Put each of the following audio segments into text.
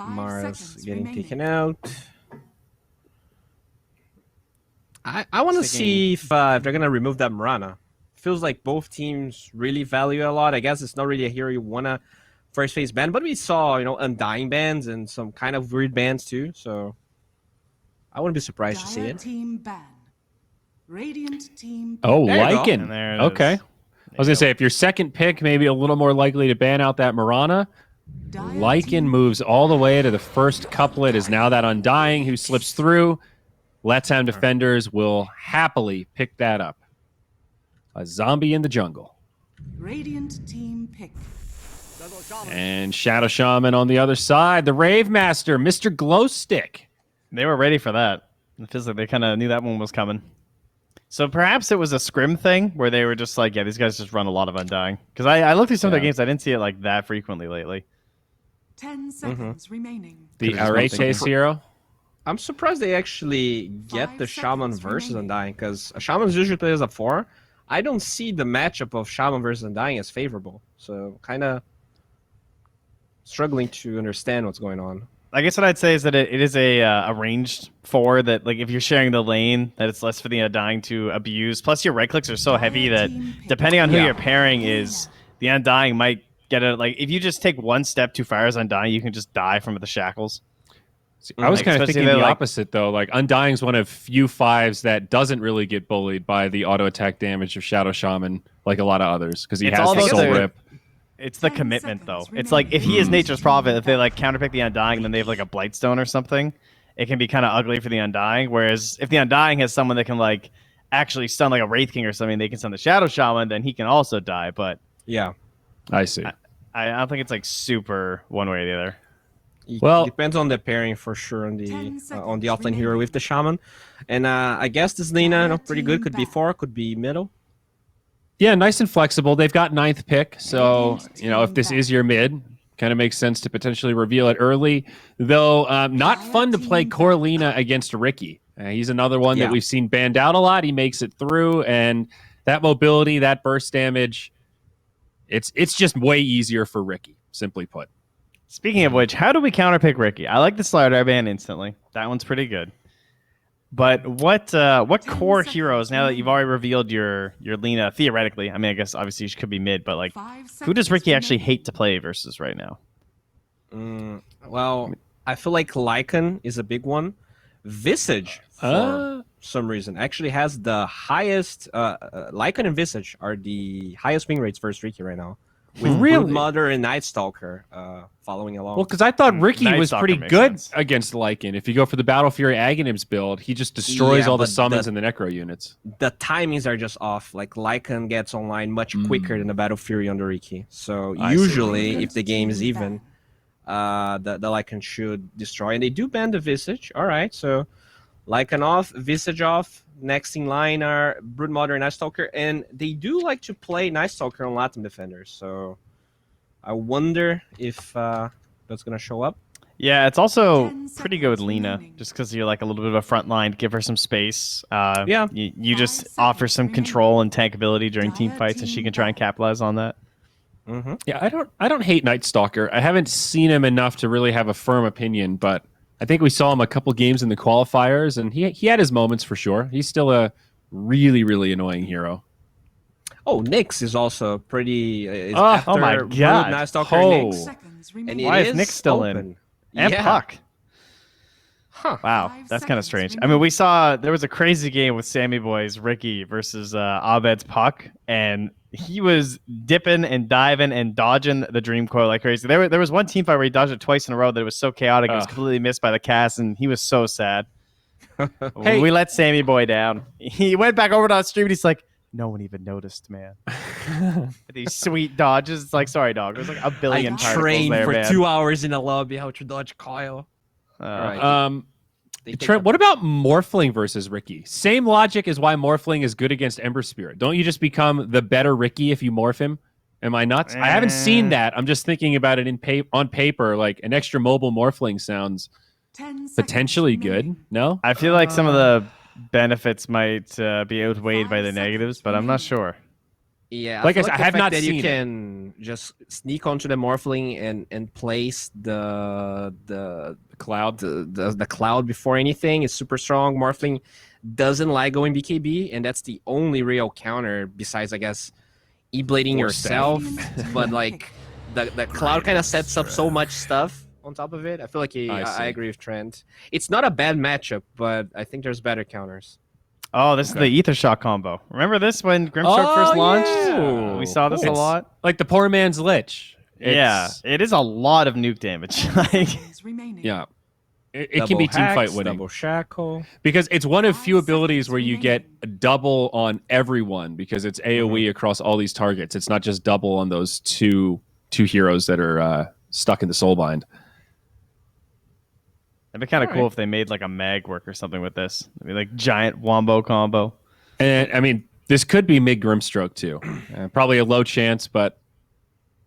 Mars getting taken out. I want to see if they're going to remove that Mirana. Feels like both teams really value it a lot. I guess it's not really a hero you want to first phase ban, but we saw, Undying bans and some kind of weird bans too, so I wouldn't be surprised to see it. Team ban. Radiant team ban. Oh, Lycan. Okay. I was going to say, if your second pick, maybe a little more likely to ban out that Mirana, Lycan moves all the way to the first couplet, is now that Undying who slips through. Latam defenders will happily pick that up. A zombie in the jungle. Radiant team pick. And Shadow Shaman on the other side. The Rave Master, Mr. Glowstick. They were ready for that. It feels like they kind of knew that one was coming. So perhaps it was a scrim thing where they were just like, yeah, these guys just run a lot of Undying. Because I looked through some of their games, I didn't see it like that frequently lately. 10 seconds remaining. The Arete hero. I'm surprised they actually get the Shaman versus Undying, because Shaman's usually plays as a 4. I don't see the matchup of Shaman versus Undying as favorable. So kind of struggling to understand what's going on. I guess what I'd say is that it is a ranged 4 that, like, if you're sharing the lane, that it's less for the Undying to abuse. Plus, your right clicks are so heavy that depending on who your pairing is, the Undying might get it. Like, if you just take one step too far as Undying, you can just die from the shackles. I was kind of thinking the opposite, though. Like, Undying's one of few 5s that doesn't really get bullied by the auto attack damage of Shadow Shaman like a lot of others, because he has the soul rip. It's the commitment, though. It's like, if he is Nature's Prophet, if they like counterpick the Undying and then they have like a Blightstone or something, it can be kind of ugly for the Undying. Whereas if the Undying has someone that can like actually stun like a Wraith King or something, they can stun the Shadow Shaman, then he can also die. But yeah, I see. I don't think it's like super one way or the other. Well, it depends on the pairing for sure on the offlane hero with the Shaman, and I guess this Lina, pretty good. Could be 4, could be middle. Yeah, nice and flexible. They've got 9th pick, so if this is your mid, kind of makes sense to potentially reveal it early. Though not fun to play Corlina against Ricky. He's another one that we've seen banned out a lot. He makes it through, and that mobility, that burst damage, it's just way easier for Ricky, simply put. Speaking of which, how do we counterpick Ricky? I like the Slardar ban instantly. That one's pretty good. But what core heroes, now that you've already revealed your Lina, theoretically, I mean, I guess obviously she could be mid, but like, who does Ricky actually hate to play versus right now? Well, I feel like Lycan is a big one. Visage, for some reason, actually has the highest... Lycan and Visage are the highest win rates versus Ricky right now. With Broodmother and Night Stalker following along. Well, because I thought Ricky was pretty good against Lycan. If you go for the Battle Fury Aghanims build, he just destroys all the summons and the Necro units. The timings are just off. Like, Lycan gets online much quicker than the Battle Fury on the Ricky. So usually, if the game is even, the Lycan should destroy. And they do ban the Visage. All right, so Lycan off, Visage off. Next in line are Broodmother and Night Stalker, and they do like to play Night Stalker on Latam defenders. So I wonder if that's gonna show up. Yeah, it's also pretty good with Lina, just because you're like a little bit of a front line, give her some space. You just offer some control and tank ability during team fights, and she can try and capitalize on that. Yeah, I don't hate Night Stalker. I haven't seen him enough to really have a firm opinion, but I think we saw him a couple games in the qualifiers, and he had his moments for sure. He's still a really, really annoying hero. Oh, Nyx is also pretty... oh my god. Night Stalker Nyx. And why is Nyx still in? And Puck. Huh. Wow, that's kind of strange. I mean, we saw there was a crazy game with Sammy Boy's Ricky versus Abed's Puck, and he was dipping and diving and dodging the Dream Coil like crazy. There was one team fight where he dodged it twice in a row that it was so chaotic. It was completely missed by the cast, and he was so sad. Hey, we let Sammy Boy down. He went back over to our stream, and he's like, no one even noticed, man. These sweet dodges. It's like, sorry, dog. There's like a billion I trained there, for man. 2 hours in a lobby how to dodge coil. What about Morphling versus Ricky? Same logic as why Morphling is good against Ember Spirit. Don't you just become the better Ricky if you morph him? Am I nuts? I haven't seen that. I'm just thinking about it on paper. Like, an extra mobile Morphling sounds potentially good. No? I feel like some of the benefits might be outweighed by the negatives, but I'm not sure. Yeah, Like I feel said, I the have fact not that seen you it. can just sneak onto the Morphling and place the Cloud. the cloud before anything is super strong. Morphling doesn't like going BKB, and that's the only real counter besides, I guess, E-blading Force yourself. staff. But like the cloud kind of sets up so much stuff on top of it. I feel like I see. I agree with Trent. It's not a bad matchup, but I think there's better counters. Oh, this is the Ether Shock combo. Remember this when Grimstroke first launched? yeah. We saw this a Cool. lot. Like the poor man's Lich. Yeah, It's- it is a lot of nuke damage. Like, Seconds remaining. yeah. It can be team fight winning double shackle. because it's one of 5 few abilities seconds where you get remaining. a double on everyone because it's AoE across all these targets. It's not just double on those two heroes that are stuck in the soulbind. it'd be kind of All cool right. if they made like a mag work or something with this. It'd be like giant wombo combo. And I mean, this could be mid Grimstroke too. Probably a low chance, but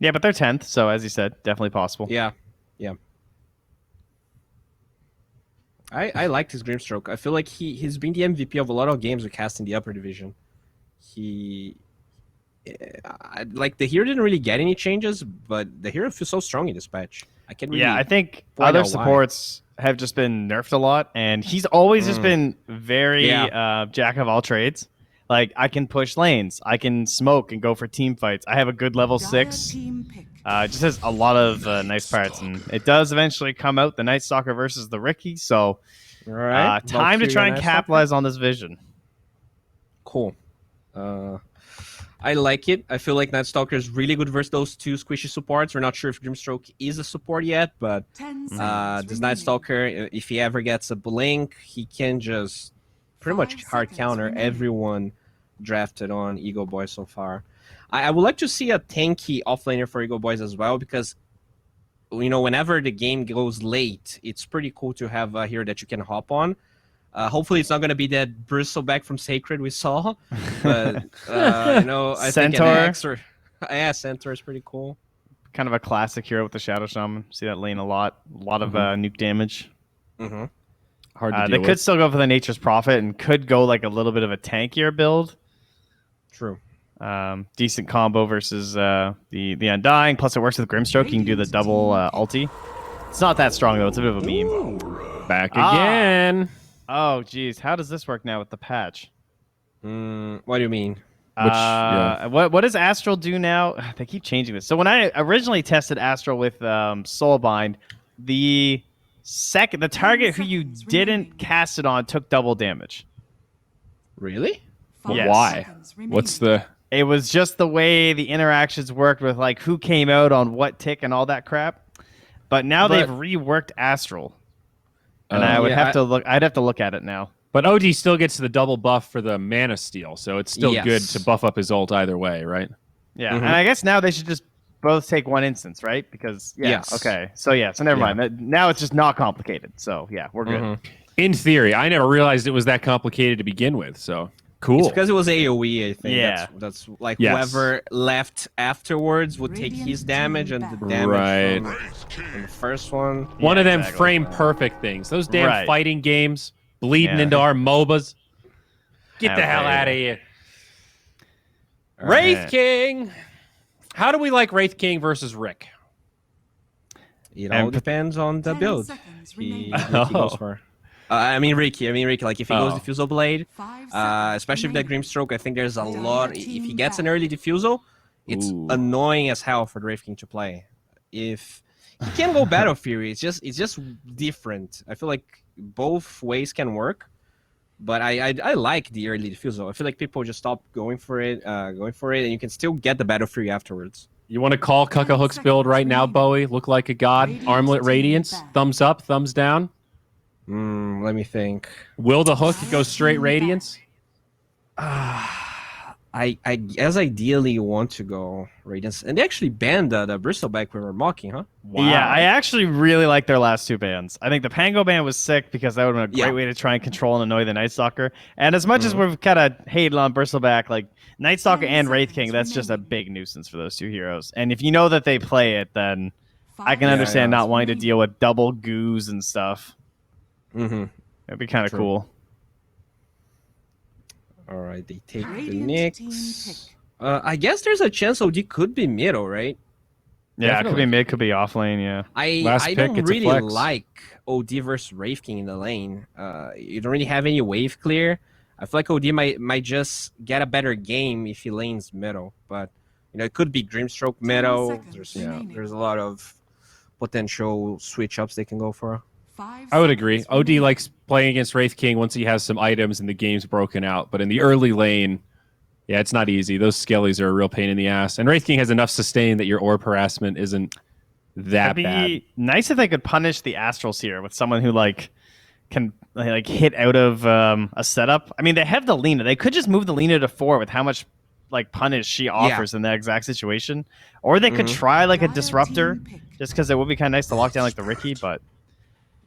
Yeah, but they're 10th, so as you said, definitely possible. Yeah. I liked his Grimstroke. I feel like he's been the MVP of a lot of games we cast in the upper division. Like the hero didn't really get any changes, but the hero feels so strong in this patch. I can really Yeah, I think point other out why. supports have just been nerfed a lot, and he's always just been very jack of all trades. Like, I can push lanes, I can smoke and go for team fights. I have a good level Dire 6. team pick. Just has a lot of nice parts, and it does eventually come out the Night Stalker versus the Ricky. So, All right, time to Valkyria try and Night capitalize on this vision. Cool. I like it. I feel like Night Stalker is really good versus those two squishy supports. We're not sure if Grimstroke is a support yet, but 10 seconds this Night remaining. Stalker, if he ever gets a blink, he can just pretty 5 much hard seconds counter remaining. everyone drafted on EGOBOYS so far. I would like to see a tanky offlaner for EGOBOYS as well, because whenever the game goes late, it's pretty cool to have a hero that you can hop on. Hopefully it's not going to be that bristleback from Sacred we saw, but I think Centaur. an X or Centaur is pretty cool. Kind of a classic hero with the Shadow Shaman. See that lane a lot. A lot of nuke damage. Mm-hmm. hard to They deal could with. still go for the Nature's Prophet and could go like a little bit of a tankier build. True. Decent combo versus the Undying. Plus, it works with Grimstroke. You can do the double ulti. It's not that strong though. It's a bit of a meme. Back Ah. again. Oh, geez. How does this work now with the patch? What do you mean? What does Astral do now? They keep changing this. So when I originally tested Astral with Soulbind, the target who you didn't cast it on took double damage. Really? 5 Yes. Why? seconds remaining. What's the? It was just the way the interactions worked with like who came out on what tick and all that crap. But now they've reworked Astral, and I would have to look. I'd have to look at it now. But OD still gets the double buff for the mana steal, so it's still Yes. good to buff up his ult either way, right? Yeah, and I guess now they should just both take one instance, right? Because Yes. okay, so never mind. Now it's just not complicated. So yeah, we're good. In theory, I never realized it was that complicated to begin with. So cool. It's because it was AoE, I think. Yeah. That's like Yes. whoever left afterwards would take Radiant his damage and the team damage Right. from the first one. One of them exactly. frame perfect things. Those damn Right. fighting games bleeding Yeah. into our MOBAs. Get the hell Okay. out of here. All right. Wraith King. How do we like Wraith King versus Rick? It all And- depends on the 10 build seconds he remaining. goes for. I mean Ricky. Like if he goes Oh. Diffusal Blade, 5 seconds especially with that remaining. Grimstroke, I think there's a Dire lot. If team he gets an back. early Diffusal, it's Ooh. annoying as hell for the Wraith King to play. If he can go Battle Fury, it's just different. I feel like both ways can work, but I like the early Diffusal. I feel like people just stop going for it, and you can still get the Battle Fury afterwards. You want to call Cucka Hook's build right now, Bowie? Look like a god. Radiant Armlet team Radiance. back. Thumbs up, thumbs down. Let me think. Will the hook go straight Radiance? I guess ideally you want to go Radiance, and they actually banned the Bristleback we were mocking, huh? Wow. Yeah, I actually really like their last two bans. I think the Pango ban was sick because that would have been a great Yeah. way to try and control and annoy the Night Stalker. And as much as we've kind of hated on Bristleback, like Night Stalker 10 and Wraith seconds King, that's just a remaining. big nuisance for those two heroes. And if you know that they play it, then I can 5 understand yeah. not wanting to deal with double goos and stuff. Mm-hmm. It'd be kind of True. cool. All right, they take the Radiant team Nyx. pick. I guess there's a chance OD could be middle, right? Yeah, Definitely. it could be mid, could be off lane. Yeah. I don't really like OD versus Wraith King in the lane. You don't really have any wave clear. I feel like OD might just get a better game if he lanes middle, but it could be Dreamstroke middle. There's a lot of potential switch ups they can go for. I would agree. OD likes playing against Wraith King once he has some items and the game's broken out, but in the early lane, yeah, it's not easy. Those skellies are a real pain in the ass, and Wraith King has enough sustain that your orb harassment isn't that It'd bad. be nice if they could punish the Astrals here with someone who can hit out of a setup. I mean, they have the Lina. They could just move the Lina to 4 with how much punish she offers in that exact situation. Or they could try a disruptor, just because it would be kind of nice to lock down the Riki, but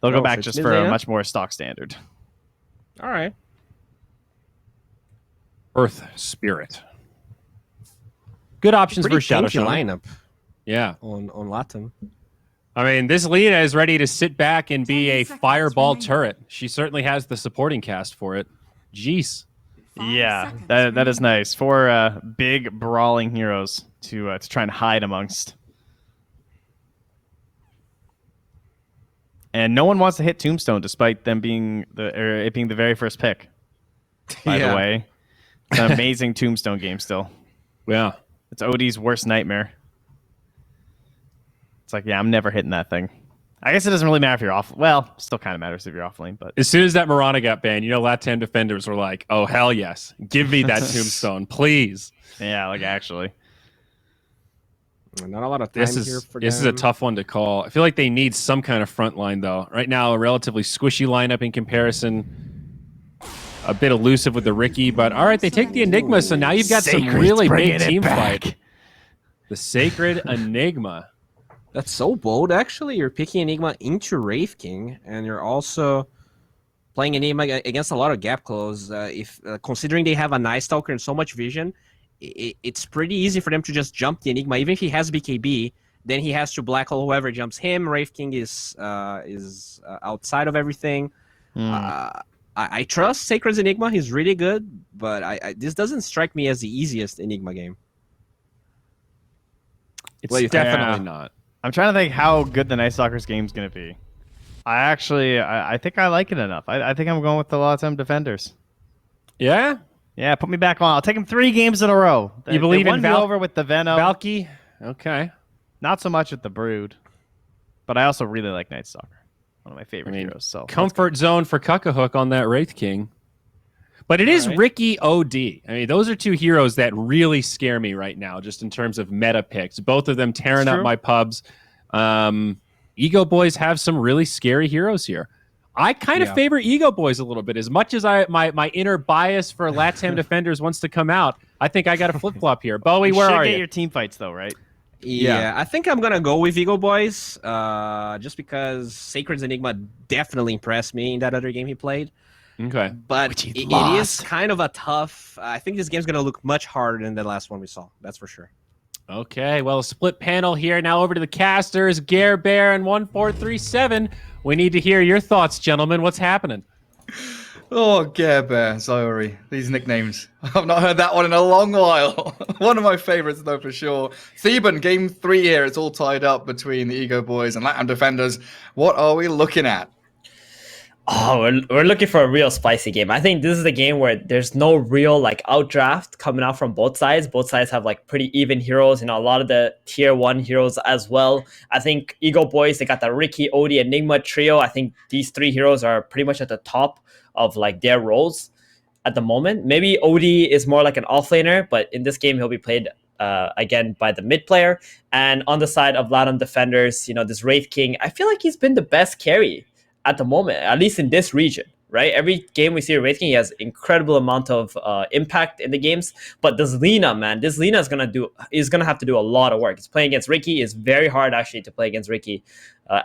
they'll go back just for a much more stock standard. All right. Earth Spirit. Good options for Shadow Shaman lineup. Yeah. On Latam. I mean, this Lina is ready to sit back and be a fireball turret. She certainly has the supporting cast for it. Jeez. Yeah, that is nice. 4 big brawling heroes to try and hide amongst. And no one wants to hit Tombstone, despite them being it being the very first pick. By the way, it's an amazing Tombstone game still. Yeah, it's OD's worst nightmare. It's I'm never hitting that thing. I guess it doesn't really matter if you're off. Well, still kind of matters if you're off lane. But as soon as that Mirana got banned, Latam defenders were like, "Oh hell yes, give me that Tombstone, please." Yeah, actually. Not a lot of time here for them. This is a tough one to call. I feel like they need some kind of front line, though. Right now, a relatively squishy lineup in comparison. A bit elusive with the Riki, but all right, they take the Enigma, so now you've got some really big team fight. The Sacred Enigma. That's so bold, actually. You're picking Enigma into Wraith King, and you're also playing Enigma against a lot of gap close. Considering they have a Night Stalker and so much vision, it's pretty easy for them to just jump the Enigma. Even if he has BKB, then he has to black hole whoever jumps him. Wraith King is outside of everything. I trust Sacred's Enigma. He's really good, but this doesn't strike me as the easiest Enigma game. It's definitely not. I'm trying to think how good the Night Stalker's game is going to be. I think I like it enough. I think I'm going with the Latam defenders. Yeah? Yeah, put me back on. I'll take them 3 games in a row. You believe in over with the Venom. Valky? Okay. Not so much with the Brood, but I also really like Night Stalker. One of my favorite heroes. So comfort zone for Cuckahook on that Wraith King. But it is Riki OD. I mean, those are 2 heroes that really scare me right now, just in terms of meta picks. Both of them tearing up my pubs. EGOBOYS have some really scary heroes here. I kind of favor EGOBOYS a little bit. As much as my inner bias for Latam defenders wants to come out, I think I got a flip-flop here. Bowie, where are you? Get your team fights, though, right? Yeah, I think I'm going to go with EGOBOYS, just because Sacred's Enigma definitely impressed me in that other game he played. Okay. But it is kind of a tough... I think this game's going to look much harder than the last one we saw. That's for sure. Okay, well, a split panel here. Now over to the casters, Gare Bear and 1437. We need to hear your thoughts, gentlemen. What's happening? Oh, Gare Bear, sorry. These nicknames. I've not heard that one in a long while. One of my favorites, though, for sure. Theban, game 3 here. It's all tied up between the EGOBOYS and Latam defenders. What are we looking at? Oh, we're looking for a real spicy game. I think this is the game where there's no real outdraft coming out from both sides. Both sides have pretty even heroes, a lot of the tier 1 heroes as well. I think EGOBOYS, they got the Riki, Odie, Enigma trio. I think these 3 heroes are pretty much at the top of their roles at the moment. Maybe Odie is more like an offlaner, but in this game he'll be played again by the mid player. And on the side of Latam defenders, this Wraith King, I feel like he's been the best carry at the moment, at least in this region, right? Every game we see Wraith King, he has incredible amount of impact in the games. But this Lina, man, is gonna have to do a lot of work. It's playing against Riki. It's very hard actually to play against Riki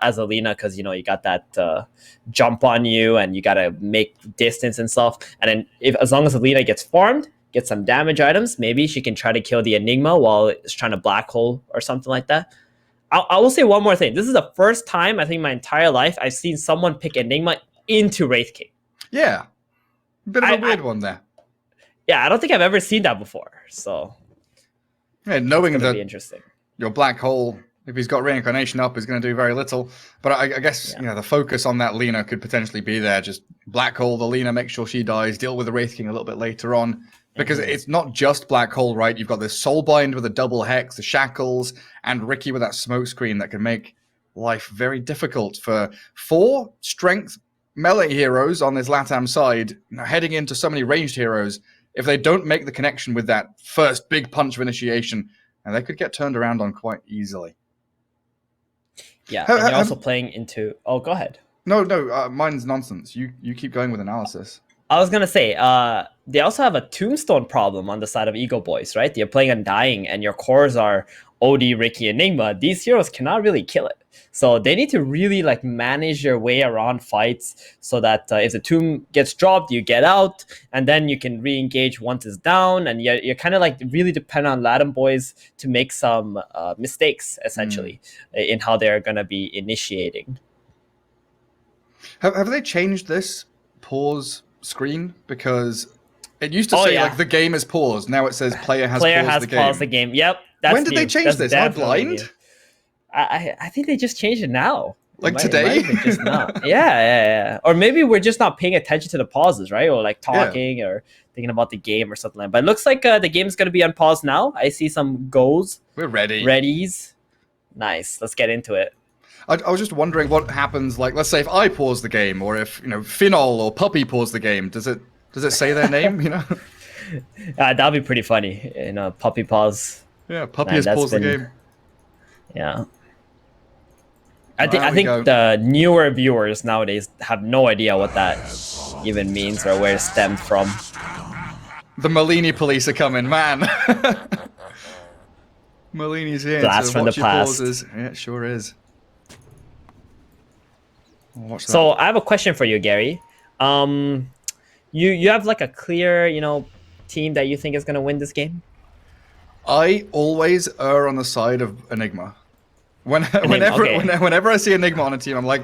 as a Lina, because you got that jump on you and you gotta make distance and stuff. And then as long as the Lina gets farmed, get some damage items, maybe she can try to kill the Enigma while it's trying to black hole or something like that. I will say one more thing. This is the first time, I think, my entire life I've seen someone pick Enigma into Wraith King. Yeah. Bit of a weird one there. Yeah, I don't think I've ever seen that before. So Yeah, knowing It's gonna that be interesting. your black hole, if he's got reincarnation up, is going to do very little. But I guess the focus on that Lina could potentially be there. Just black hole the Lina, make sure she dies, deal with the Wraith King a little bit later on. Because it's not just black hole, right? You've got this Soulbind with a double hex, the shackles, and Ricky with that smoke screen that can make life very difficult for 4 strength melee heroes on this Latam side, heading into so many ranged heroes. If they don't make the connection with that first big punch of initiation, and they could get turned around on quite easily. Yeah, and you're also playing into... Oh, go ahead. No, mine's nonsense. You keep going with analysis. I was going to say, they also have a tombstone problem on the side of EGOBOYS, right? You're playing Undying, and your cores are OD, Ricky, Enigma. These heroes cannot really kill it. So they need to really like manage their way around fights so that if the tomb gets dropped, you get out, and then you can re-engage once it's down. And you're kind of like really dependent on Latam boys to make some mistakes, essentially, in how they're going to be initiating. Have they changed this pause screen? Because it used to say like the game is paused. Now it says player has paused the game. Yep. When did they change this? Am I blind? I think they just changed it now. Like today? Just now. Yeah. Or maybe we're just not paying attention to the pauses, right? Or like talking or thinking about the game or something like that. But it looks like the game's going to be on pause now. I see some goals. We're ready. Readies. Nice. Let's get into it. I was just wondering what happens, like, let's say if I pause the game, or if, Finol or Puppy pause the game, does it say their name, That'd be pretty funny, Puppy pause. Yeah, Puppy has paused the game. Yeah. I think the newer viewers nowadays have no idea what that even means or where it stemmed from. The Malini police are coming, man. Malini's here Blast from the past. Pauses. Yeah, it sure is. So I have a question for you, Gary. You have like a clear, team that you think is going to win this game? I always err on the side of Enigma. Whenever I see Enigma on a team, I'm like,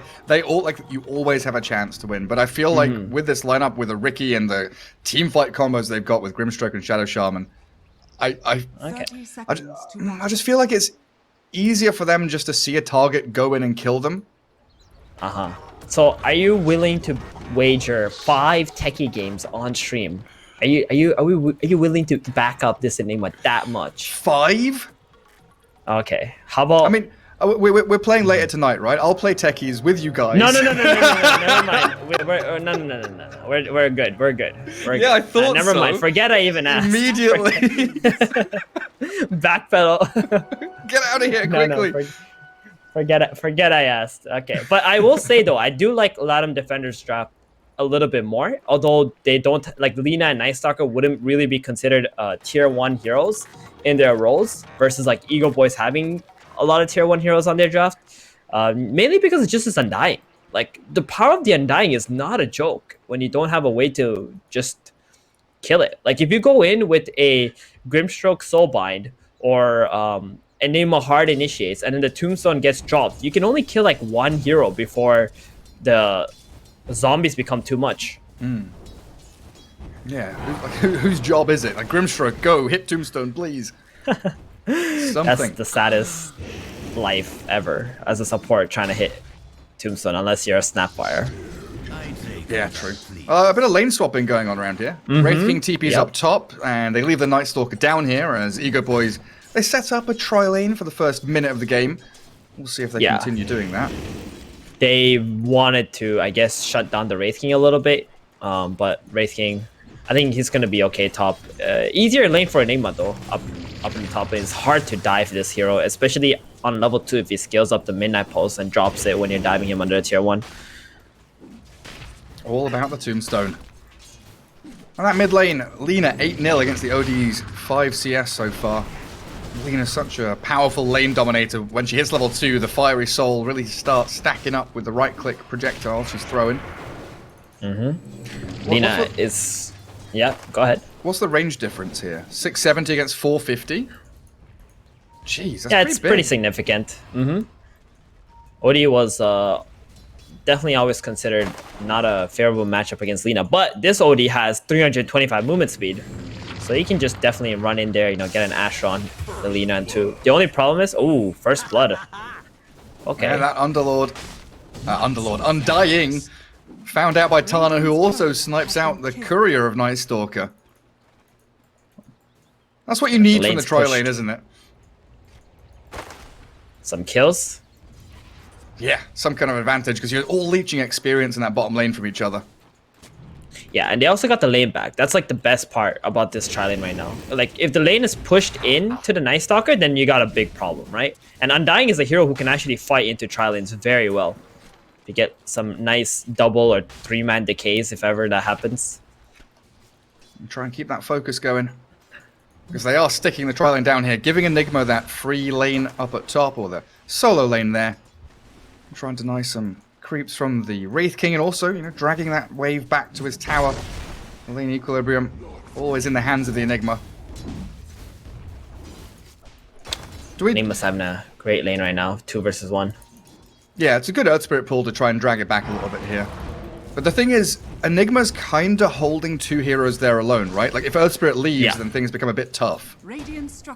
you always have a chance to win. But I feel like with this lineup, with the Ricky and the team fight combos they've got with Grimstroke and Shadow Shaman, I just feel like it's easier for them just to see a target go in and kill them. So are you willing to wager 5 techie games on stream? Are you willing to back up this Enigma that much? 5? Okay. How about? I mean, we're playing later tonight, right? I'll play techies with you guys. No. Never mind. No. We're good. We're good. Yeah, I thought never mind. Forget I even asked. Immediately. Backpedal. Get out of here quickly. Forget I asked. Okay, but I will say though, I do like Latam Defender's draft a little bit more. Although they don't like Lina and Night Stalker wouldn't really be considered tier 1 heroes in their roles versus like EGOBOYS having a lot of tier 1 heroes on their draft. Mainly because it's just Undying. Like the power of the Undying is not a joke when you don't have a way to just kill it. Like if you go in with a Grimstroke Soulbind or Enigma Hard initiates and then the Tombstone gets dropped, you can only kill like 1 hero before the zombies become too much. Yeah, whose job is it? Like Grimstroke, go hit Tombstone, please. That's the saddest life ever as a support trying to hit Tombstone, unless you're a Snapfire. Yeah, true. A bit of lane swapping going on around here. Wraith King TP's up top, and they leave the Night Stalker down here as EGOBOYS. They set up a tri-lane for the first minute of the game. We'll see if they continue doing that. They wanted to, I guess, shut down the Wraith King a little bit, but Wraith King, I think he's going to be okay top. Easier lane for Enigma, though, up in the top lane. It's hard to dive this hero, especially on level 2 if he scales up the Midnight Pulse and drops it when you're diving him under a tier 1. All about the Tombstone. And that mid lane, Lina 8-0 against the OD's 5 CS so far. Lina's such a powerful lane dominator. When she hits level 2, the Fiery Soul really starts stacking up with the right-click projectile she's throwing. Lina is... Yeah, go ahead. What's the range difference here? 670 against 450? Jeez, that's it's pretty significant. OD was definitely always considered not a favorable matchup against Lina, but this OD has 325 movement speed. So he can just definitely run in there, you know, get an Astra on the Lina and 2. The only problem is, ooh, first blood. Okay. Yeah, that Undying, found out by Tana, who also snipes out the Courier of Night Stalker. That's what you need from the tri-lane, isn't it? Some kills. Yeah, some kind of advantage, because you're all leeching experience in that bottom lane from each other. Yeah, and they also got the lane back. That's like the best part about this tri-lane right now. Like, if the lane is pushed in to the Night Stalker, then you got a big problem, right? And Undying is a hero who can actually fight into tri-lanes very well. You get some nice double or 3-man decays if ever that happens. And try and keep that focus going. Because they are sticking the tri-lane down here, giving Enigma that free lane up at top, or the solo lane there. Trying to deny some creeps from the Wraith King, and also, you know, dragging that wave back to his tower. The lane equilibrium, always in the hands of the Enigma. Enigma's having a great lane right now, 2 versus 1. Yeah, it's a good Earth Spirit pull to try and drag it back a little bit here. But the thing is, Enigma's kind of holding 2 heroes there alone, right? Like, if Earth Spirit leaves, then things become a bit tough.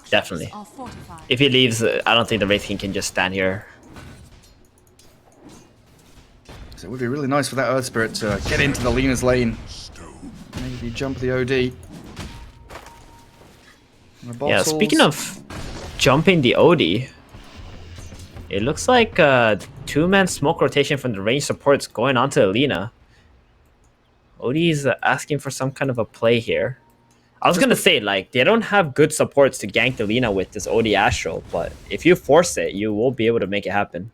Definitely. If he leaves, I don't think the Wraith King can just stand here. So it would be really nice for that Earth Spirit to get into the Lina's lane. Maybe jump the OD. Yeah, speaking of jumping the OD, it looks like a 2-man smoke rotation from the range supports going onto Lina. OD is asking for some kind of a play here. I was gonna say, like, they don't have good supports to gank the Lina with this OD Astral, but if you force it, you will be able to make it happen.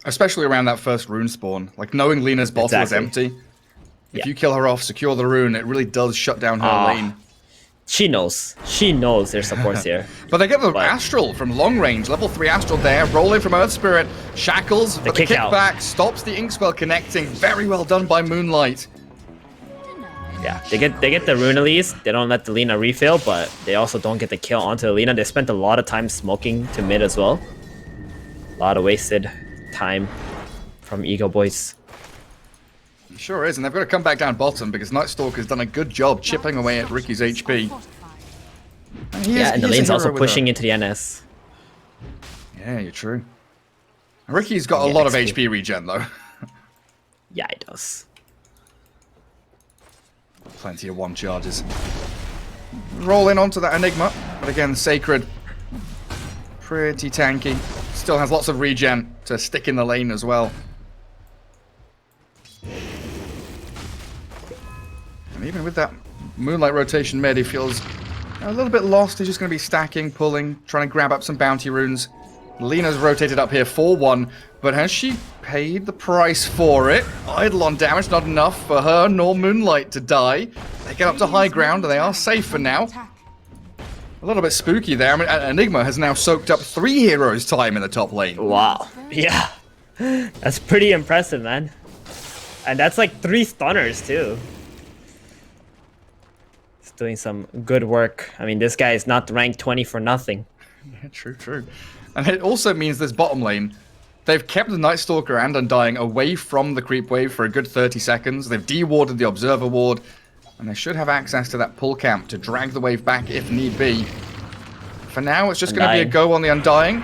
Especially around that first rune spawn. Like, knowing Lina's bottle is empty. If you kill her off, secure the rune, it really does shut down her lane. She knows. She knows there's supports here. But they get the Astral from long range. Level 3 Astral there. Roll in from Earth Spirit. Shackles, but the kickback stops the Inkswell connecting. Very well done by Moonlight. Yeah, they get the rune at least. They don't let the Lina refill, but they also don't get the kill onto the Lina. They spent a lot of time smoking to mid as well. A lot of wasted time from EGOBOYS. It sure is, and they've got to come back down bottom because Night Stalker's done a good job chipping away at Ricky's HP. And the lane's also pushing into the NS. Yeah, you're true. Ricky's got a lot of HP regen though. Yeah, he does. Plenty of 1 charges. Roll in onto that Enigma, but again, Sacred, pretty tanky. Still has lots of regen to stick in the lane as well. And even with that Moonlight rotation mid, he feels a little bit lost. He's just going to be stacking, pulling, trying to grab up some bounty runes. Lina's rotated up here 4-1, but has she paid the price for it? Idle on damage, not enough for her nor Moonlight to die. They get up to high ground and they are safe for now. A little bit spooky there. I mean, Enigma has now soaked up 3 heroes' time in the top lane. Wow. Yeah. That's pretty impressive, man. And that's like 3 stunners, too. He's doing some good work. I mean, this guy is not ranked 20 for nothing. Yeah, true. And it also means this bottom lane, they've kept the Night Stalker and Undying away from the creep wave for a good 30 seconds. They've de-warded the Observer ward. And they should have access to that pull camp to drag the wave back if need be. For now, it's just going to be a go on the Undying.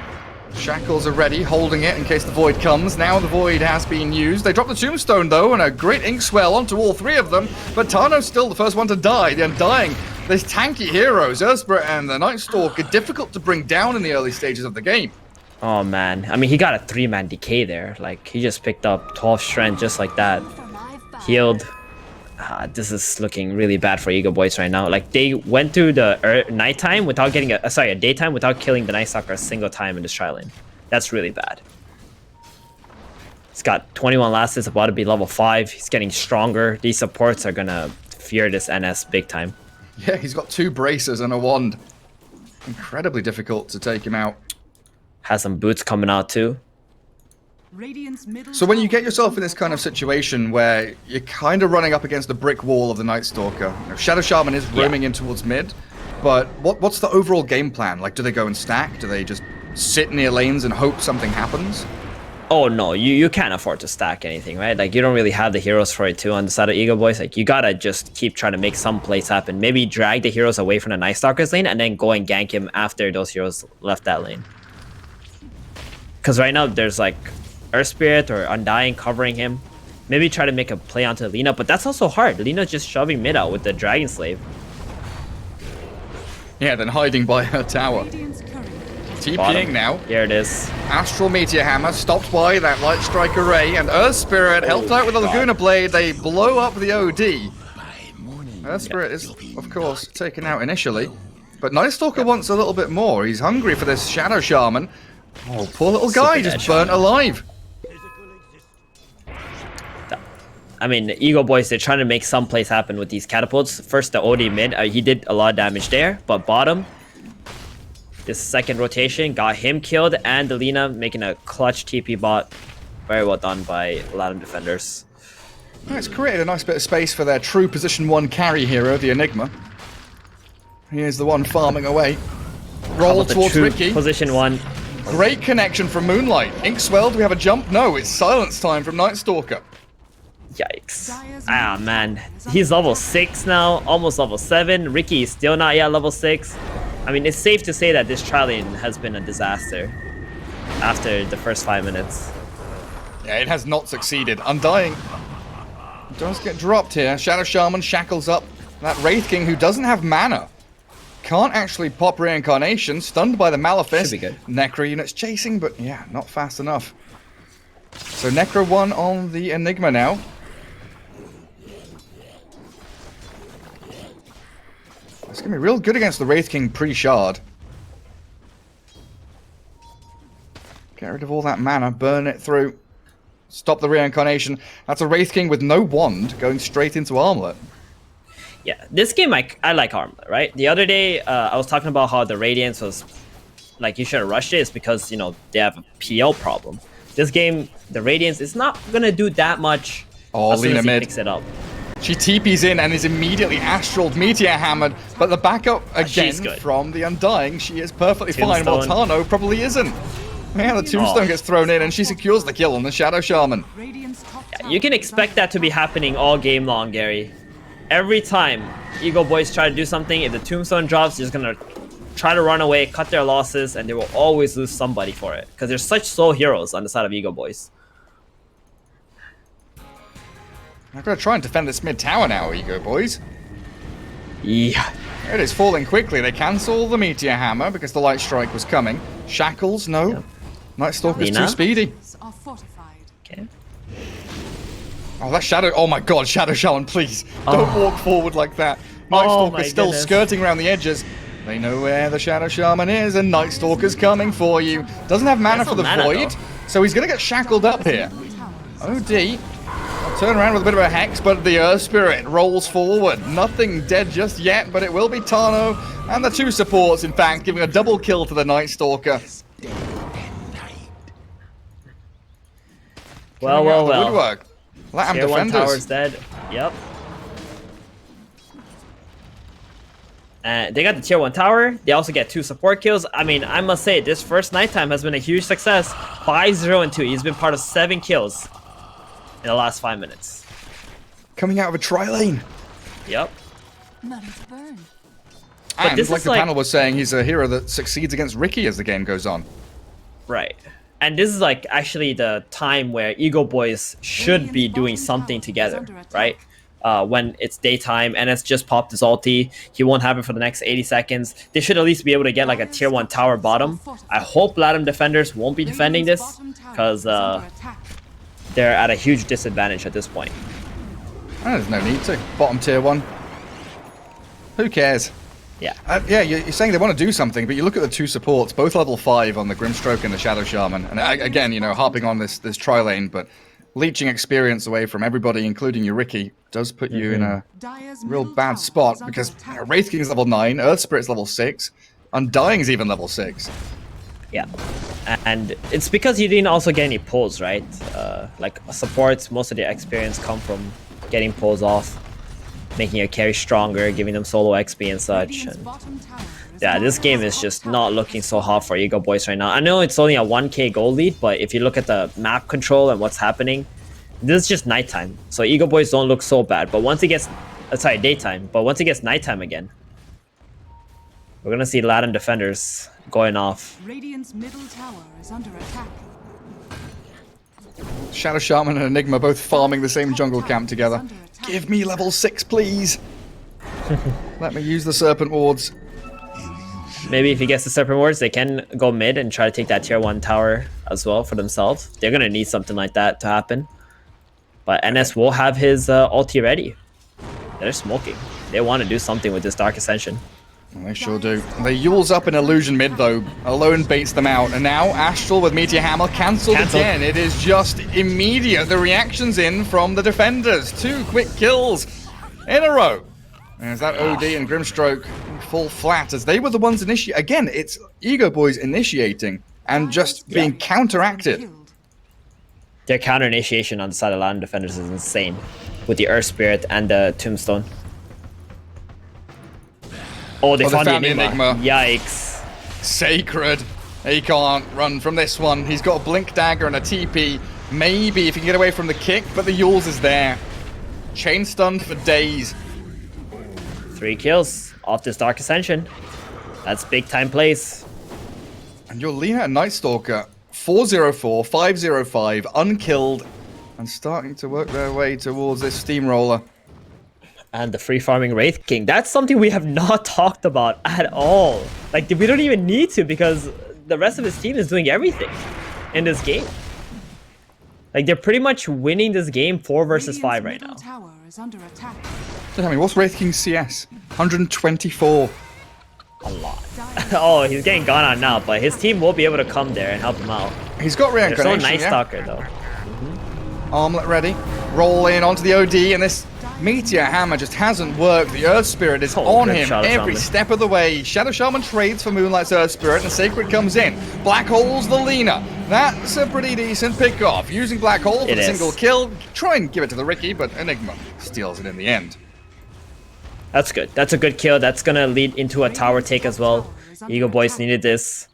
Shackles are ready, holding it in case the Void comes. Now the Void has been used. They drop the Tombstone, though, and a great Inkswell onto all 3 of them. But Tano's still the first one to die. The Undying, these tanky heroes, Earth Spirit and the Night Stalker, difficult to bring down in the early stages of the game. Oh, man. I mean, he got a 3-man decay there. Like, he just picked up 12 strength just like that. Healed. This is looking really bad for EGOBOYS right now. Like, they went through the nighttime without getting a daytime without killing the Night Stalker a single time in this tri-lane. That's really bad. He's got 21 lasts, about to be level 5. He's getting stronger. These supports are gonna fear this NS big time. Yeah, he's got 2 bracers and a wand. Incredibly difficult to take him out. Has some boots coming out too. So when you get yourself in this kind of situation where you're kind of running up against a brick wall of the Night Stalker, you know, Shadow Shaman is roaming in towards mid, but what's the overall game plan? Like, do they go and stack? Do they just sit near lanes and hope something happens? Oh no, you can't afford to stack anything, right? Like you don't really have the heroes for it too on the side of EGOBOYS. Like you gotta just keep trying to make some plays happen. Maybe drag the heroes away from the Night Stalker's lane and then go and gank him after those heroes left that lane. Because right now there's like Earth Spirit or Undying covering him. Maybe try to make a play onto Lina, but that's also hard. Lina's just shoving mid out with the Dragon Slave. Yeah, then hiding by her tower. Radiant's courier. TPing now. Here it is. Astral Meteor Hammer stopped by that Light Strike Array, and Earth Spirit helped out with the Laguna Blade. They blow up the OD. Earth Spirit is, of course, taken out initially, but Night Stalker wants a little bit more. He's hungry for this Shadow Shaman. Oh, poor little guy, just burnt alive. I mean, EGOBOYS, they're trying to make some plays happen with these catapults. First, the OD mid, he did a lot of damage there, but bottom, this second rotation got him killed, and the Lina making a clutch TP bot. Very well done by Latam defenders. It's created a nice bit of space for their true position 1 carry hero, the Enigma. He is the one farming away. Roll towards Ricky. Position 1. Great connection from Moonlight. Inkswell, do we have a jump? No, it's silence time from Night Stalker. Yikes. Ah, man. He's level 6 now, almost level 7. Ricky is still not yet level 6. I mean, it's safe to say that this trial lane has been a disaster after the first 5 minutes. Yeah, it has not succeeded. Undying does get dropped here. Shadow Shaman shackles up that Wraith King who doesn't have mana. Can't actually pop Reincarnation. Stunned by the Malefice. Should be good. Necro units chasing, but yeah, not fast enough. So Necro 1 on the Enigma now. It's going to be real good against the Wraith King pre-shard. Get rid of all that mana, burn it through. Stop the Reincarnation. That's a Wraith King with no wand going straight into Armlet. Yeah, this game, I like Armlet, right? The other day, I was talking about how the Radiance was, like, you should have rushed it. It's because, you know, they have a PL problem. This game, the Radiance is not going to do that much as soon Lina as he mid. picks it up. She TP's in and is immediately Astral Meteor hammered, but the backup again good. from the Undying, she is perfectly fine, while Tombstone. Tano probably isn't. Yeah, the Tombstone gets thrown in and she secures the kill on the Shadow Shaman. Radiant's top Yeah, you can expect that to be happening all game long, Gary. Every time EGOBOYS try to do something, if the Tombstone drops, they're just going to try to run away, cut their losses, and they will always lose somebody for it. Because there's such slow heroes on the side of EGOBOYS. I'm going to try and defend this mid tower now, EGOBOYS. Yeah. It is falling quickly. They cancel the Meteor Hammer because the Light Strike was coming. Shackles, no. Yep. Night Stalker's Lina? too speedy. are fortified. Okay. Oh, that Shadow... Oh my god, Shadow Shaman, please. Don't walk forward like that. Night Oh Stalker's my still goodness. skirting around the edges. They know where the Shadow Shaman is, and Night Stalker's coming for you. Doesn't have mana That's for the not mana, Void, though. so he's going to get shackled up here. OD. I'll turn around with a bit of a Hex, but the Earth Spirit rolls forward. Nothing dead just yet, but it will be Tano and the 2 supports, in fact, giving a double kill to the Night Stalker. Well, Coming out well, of the well. woodwork. Latam Tier 1 defenders. tower's dead. Yep. They got the tier 1 tower. They also get 2 support kills. I mean, I must say, this first nighttime has been a huge success. 5-0-2. He's been part of 7 kills in the last 5 minutes. Coming out of a tri-lane. Yep. None to burn. And this like is the like- panel was saying, he's a hero that succeeds against Ricky as the game goes on. Right. And this is like actually the time where EGOBOYS should be doing something together, right? When it's daytime and it's just popped his ulti, he won't have it for the next 80 seconds. They should at least be able to get like a tier 1 tower bottom. I hope Latam defenders won't be defending this because they're at a huge disadvantage at this point. There's no need to. Bottom tier 1. Who cares? Yeah. Yeah, you're saying they want to do something, but you look at the 2 supports, both level 5 on the Grimstroke and the Shadow Shaman. And again, you know, harping on this tri-lane, but leeching experience away from everybody, including your Ricky, does put you in a real bad spot because Wraith King is level 9, Earth Spirit's level 6, Undying's even level 6. Yeah. And it's because you didn't also get any pulls, right? Like supports, most of their experience come from getting pulls off. making your carry stronger, giving them solo XP and such. Radiant's And bottom tower is yeah, under this game attack. is just not looking so hot for EGOBOYS right now. I know it's only a 1k goal lead, but if you look at the map control and what's happening, this is just nighttime. So EGOBOYS don't look so bad. But once it gets, sorry, daytime. But once it gets nighttime again, we're gonna see Latam defenders going off. Radiant's middle tower is under attack. Shadow Shaman and Enigma both farming the same jungle camp together. Under attack. Give me level 6, please. Let me use the Serpent Wards. Maybe if he gets the Serpent Wards, they can go mid and try to take that tier 1 tower as well for themselves. They're gonna need something like that to happen. But NS will have his ulti ready. They're smoking. They want to do something with this Dark Ascension. They sure do. They Yules up in Illusion mid though. Alone baits them out. And now Astral with Meteor Hammer cancelled again. It is just immediate. The reactions in from the defenders. 2 quick kills in a row. There's that OD and Grimstroke fall flat as they were the ones initiating. Again, it's EGOBOYS initiating and just being counteracted. Killed. Their counter initiation on the side of Latam defenders is insane. With the Earth Spirit and the Tombstone. Oh, they found the Enigma. Yikes. Sacred. He can't run from this one. He's got a Blink Dagger and a TP. Maybe if he can get away from the kick, but the Yules is there. Chain stunned for days. 3 kills off this Dark Ascension. That's big time plays. And your Lina and Night Stalker, 404, 505, unkilled, and starting to work their way towards this steamroller. And the free farming Wraith King. That's something we have not talked about at all. Like, we don't even need to because the rest of his team is doing everything in this game. Like, they're pretty much winning this game 4 versus 5 right Radiant's now. middle tower is under attack. So tell me, what's Wraith King's CS? 124. A lot. Oh, he's getting gone on now, but his team will be able to come there and help him out. He's got They're so reincarnation, Night yeah? Stalker, though. Armlet ready. Roll in onto the OD, and this Meteor Hammer just hasn't worked. The Earth Spirit is Oh, on good him Shadow every Shaman. step of the way. Shadow Shaman trades for Moonlight's Earth Spirit, and Sacred comes in. Black Hole's the Lina. That's a pretty decent pick-off. Using Black Hole for It the is. single kill. Try and give it to the Ricky, but Enigma steals it in the end. That's good. That's a good kill. That's gonna lead into a tower take as well. EGOBOYS needed this.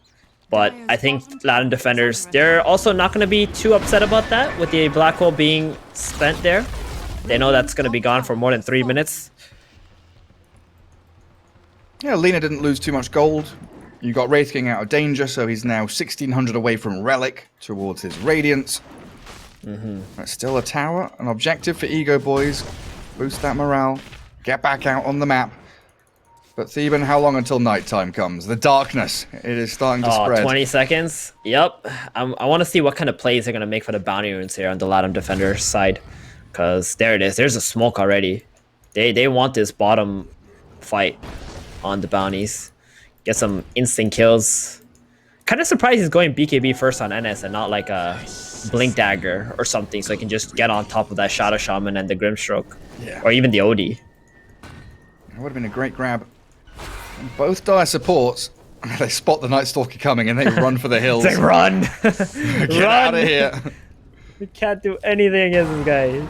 But I think Latam defenders, they're also not gonna be too upset about that with the Black Hole being spent there. They know that's gonna be gone for more than 3 minutes. Yeah, Lina didn't lose too much gold. You got Wraith King out of danger, so he's now 1,600 away from Relic towards his Radiance. That's still a tower, an objective for EGOBOYS. Boost that morale, get back out on the map. But Theban, how long until nighttime comes? The darkness, it is starting to Oh, spread. 20 seconds. Yep. I want to see what kind of plays they're going to make for the bounty runes here on the Latam defender side. Because there it is. There's a smoke already. They want this bottom fight on the bounties. Get some instant kills. Kind of surprised he's going BKB first on NS and not like a Blink Dagger or something. So he can just get on top of that Shadow Shaman and the Grimstroke. Yeah. Or even the OD. That would have been a great grab. And both dire supports, they spot the Night Stalker coming and they run for the hills. They run! Get out of here. We can't do anything against this guy.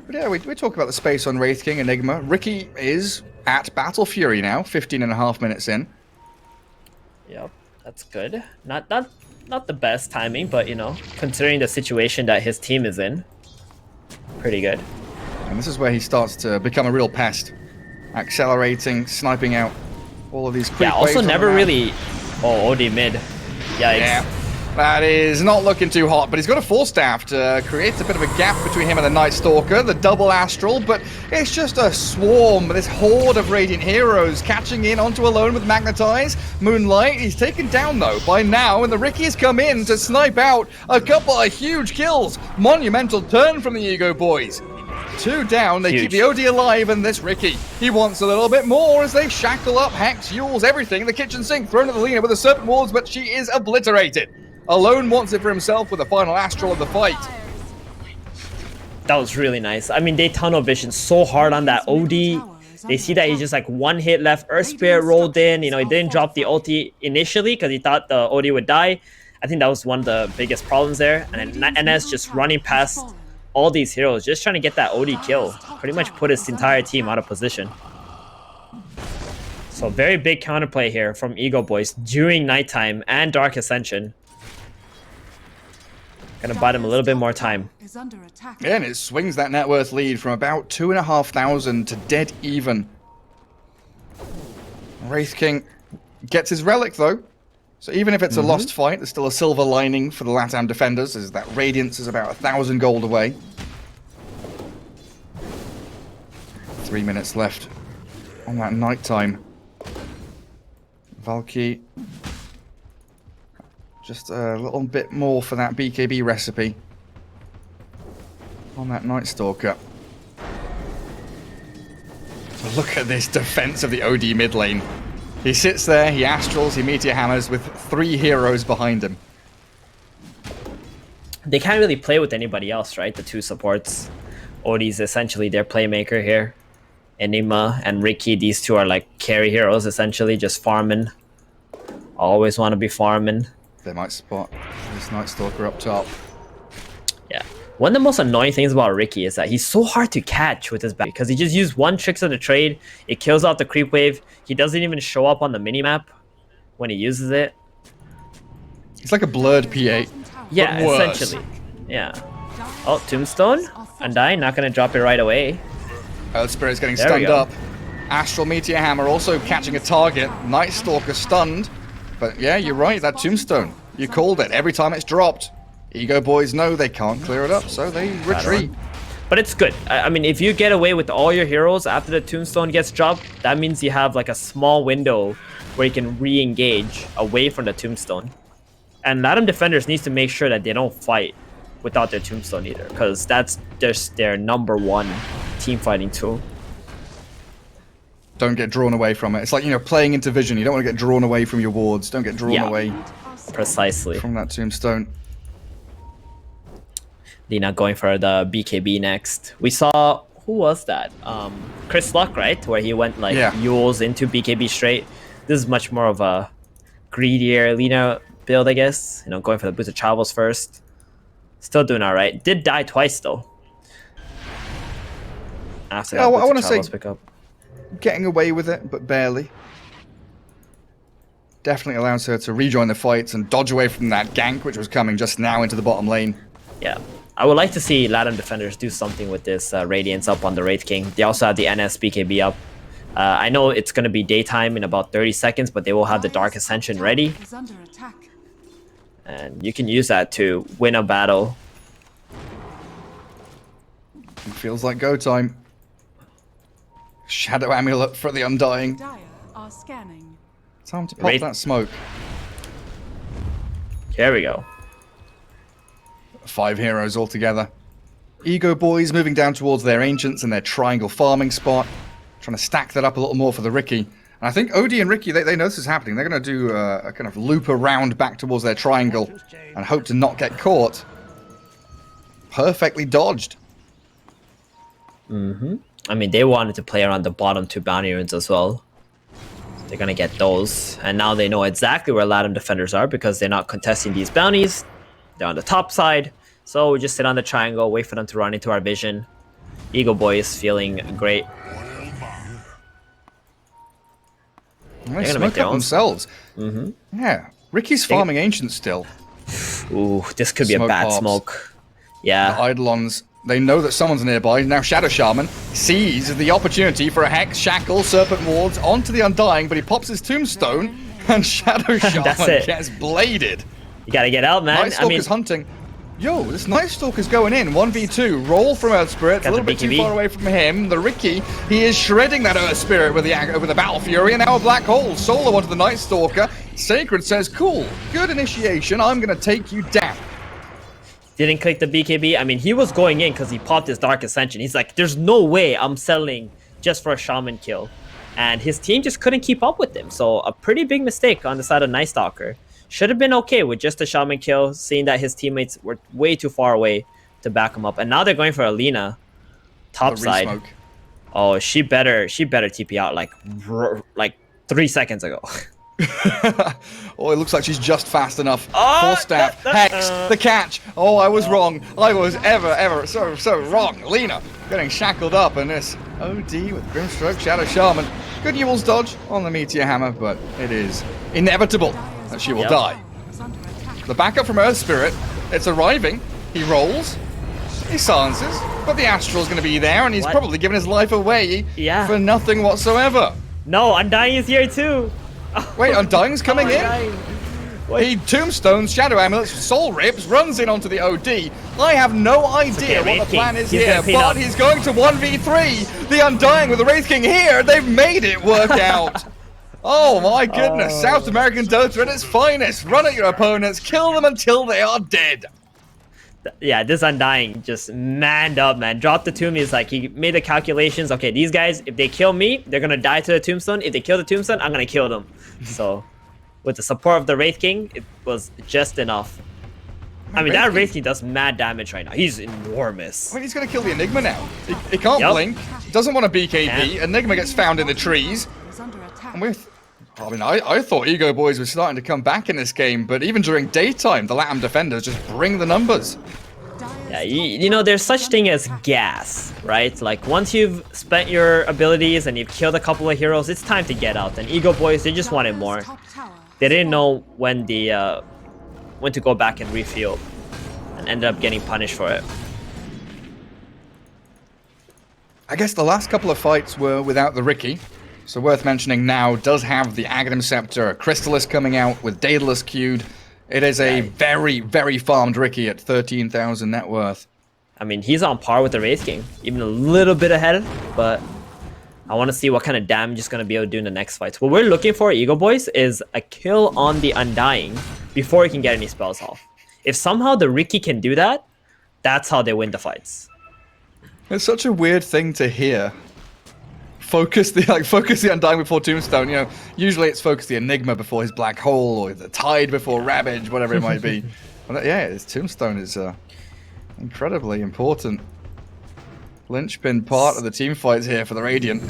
But yeah, we talk about the space on Wraith King Enigma. Ricky is at Battle Fury now, 15.5 minutes in. Yep, that's good. Not the best timing, but you know, considering the situation that his team is in, pretty good. And this is where he starts to become a real pest. Accelerating, sniping out all of these quick Yeah, also waves on the never map. really... Oh, OD mid. Yikes. Yeah, that is not looking too hot, but he's got a Force Staff to create a bit of a gap between him and the Night Stalker, the double Astral, but it's just a swarm, this horde of Radiant heroes catching in onto Alone with Magnetize. Moonlight, he's taken down though by now, and the Ricky has come in to snipe out a couple of huge kills. Monumental turn from the EGOBOYS. 2 down, they keep the OD alive, and this Ricky, he wants a little bit more as they shackle up Hex, Yules, everything. The kitchen sink thrown at the Lina with the Serpent Wards, but she is obliterated. Alone wants it for himself with the final Astral of the fight. That was really nice. I mean, they tunnel vision so hard on that OD. They see that he's just like 1 hit left. Earth Spirit rolled in. You know, he didn't drop the ulti initially because he thought the OD would die. I think that was one of the biggest problems there. And then NS just running past all these heroes, just trying to get that OD kill. Pretty much put his entire team out of position. So very big counterplay here from EGOBOYS during nighttime and Dark Ascension. Gonna buy them a little bit more time. Is under attack. Yeah, and it swings that net worth lead from about 2,500 to dead even. Wraith King gets his relic though. So even if it's a lost fight, there's still a silver lining for the Latam defenders, as that Radiance is about 1,000 gold away. 3 minutes left on that nighttime. Valky, just a little bit more for that BKB recipe on that Night Stalker. So look at this defense of the OD mid lane. He sits there, he astrals, he meteor hammers with 3 heroes behind him. They can't really play with anybody else, right? The 2 supports. Odie's essentially their playmaker here. Enigma and Ricky, these 2 are like carry heroes, essentially, just farming. Always want to be farming. They might spot this Night Stalker up top. Yeah. One of the most annoying things about Ricky is that he's so hard to catch with his back, because he just used 1 tricks of the trade. It kills out the creep wave. He doesn't even show up on the minimap when he uses it. It's like a blurred P8. Yeah, worse. essentially. Yeah. Oh, Tombstone. Undying, not going to drop it right away. Earth Spirit's getting There we stunned go. up. Astral Meteor Hammer also catching a target. Night Stalker stunned. But yeah, you're right, that Tombstone. You called it. Every time it's dropped, EGOBOYS know they can't clear it up, so they retreat. But it's good. I mean, if you get away with all your heroes after the Tombstone gets dropped, that means you have like a small window where you can re-engage away from the Tombstone. And Latam defenders needs to make sure that they don't fight without their Tombstone either, because that's just their #1 team fighting tool. Don't get drawn away from it. It's like, you know, playing into vision. You don't want to get drawn away from your wards. Don't get drawn away Precisely. from that Tombstone. Lina going for the BKB next. We saw, who was that? Chris Luck, right? Where he went like Yules into BKB straight. This is much more of a greedier Lina build, I guess. You know, going for the boost of travels first. Still doing all right. Did die twice though. After that, I want to say pick up. getting away with it, but barely. Definitely allows her to rejoin the fights and dodge away from that gank, which was coming just now into the bottom lane. Yeah. I would like to see Latam defenders do something with this Radiance up on the Wraith King. They also have the NS BKB up. I know it's going to be daytime in about 30 seconds, but they will have the Dark Ascension ready. Is under attack. And you can use that to win a battle. It feels like go time. Shadow Amulet for the Undying. Dire are scanning. Time to pop that smoke. Here we go. 5 heroes altogether. EGOBOYS moving down towards their Ancients and their triangle farming spot. Trying to stack that up a little more for the Ricky. And I think Odie and Ricky, they know this is happening. They're going to do a kind of loop around back towards their triangle and hope to not get caught. Perfectly dodged. I mean, they wanted to play around the bottom 2 bounty runes as well. So they're going to get those. And now they know exactly where Latam defenders are because they're not contesting these bounties. They're on the top side. So we just sit on the triangle, wait for them to run into our vision. EGOBOYS feeling great. They smoke up themselves. Yeah. Ricky's farming Ancient still. Ooh, this could be a bad smoke. Yeah. The Eidolons, they know that someone's nearby. Now Shadow Shaman sees the opportunity for a Hex, Shackle, Serpent Wards onto the Undying, but he pops his Tombstone, and Shadow Shaman gets bladed. You gotta get out, man. Night Stalker's hunting. Yo, this Night Stalker's going in. 1v2. Roll from Earth Spirit. A little bit too far away from him. The Ricky, he is shredding that Earth Spirit with the Battle Fury, and now a Black Hole. Solo onto the Night Stalker. Sacred says, cool, good initiation. I'm going to take you down. Didn't click the BKB. I mean, he was going in because he popped his Dark Ascension. He's like, there's no way I'm settling just for a Shaman kill. And his team just couldn't keep up with him. So a pretty big mistake on the side of Night Stalker. Should have been okay with just a Shaman kill, seeing that his teammates were way too far away to back him up. And now they're going for Alina. Top side. Oh, she better TP out like 3 seconds ago. Oh, it looks like she's just fast enough. Oh, Full staff. Hex, the catch. Oh, I was wrong. I was ever so wrong. Lena getting shackled up in this OD with Grimstroke, Shadow Shaman. Good Yule's dodge on the Meteor Hammer, but it is inevitable that she will die. Is under attack. The backup from Earth Spirit, it's arriving. He rolls. He silences, but the Astral's going to be there, and he's probably given his life away for nothing whatsoever. No, Undying is here too. Wait, Undying's coming in? He tombstones, Shadow Amulets, Soul Rips, runs in onto the OD. I have no idea what the plan is here, but he's going to 1v3. The Undying with the Wraith King here, they've made it work out. Oh my goodness, South American Dota at its finest. Run at your opponents, kill them until they are dead. Yeah, this Undying just manned up, man. Dropped the tomb. He's like, he made the calculations. Okay, these guys, if they kill me, they're gonna die to the tombstone. If they kill the tombstone, I'm gonna kill them. So, with the support of the Wraith King, it was just enough. I mean, that Wraith King does mad damage right now. He's enormous. I mean, he's gonna kill the Enigma now. He can't blink. Doesn't want a BKB. Enigma gets found in the trees. Is under attack. And I mean, I thought EGOBOYS were starting to come back in this game, but even during daytime, the Latam defenders just bring the numbers. Yeah, you know, there's such thing as gas, right? Like, once you've spent your abilities and you've killed a couple of heroes, it's time to get out. And EGOBOYS, they just wanted more. They didn't know when to go back and refuel, and ended up getting punished for it. I guess the last couple of fights were without the Riki. So worth mentioning now, does have the Aghanim Scepter, Crystallis coming out with Daedalus queued. It is a very, very farmed Riki at 13,000 net worth. I mean, he's on par with the Wraith King, even a little bit ahead, but I want to see what kind of damage he's going to be able to do in the next fights. What we're looking for, EGOBOYS, is a kill on the Undying before he can get any spells off. If somehow the Riki can do that, that's how they win the fights. It's such a weird thing to hear. Focus the Undying before Tombstone. You know, usually it's focus the Enigma before his Black Hole, or the Tide before Ravage, whatever it might be. But yeah, his Tombstone is incredibly important. Linchpin part of the team fights here for the Radiant.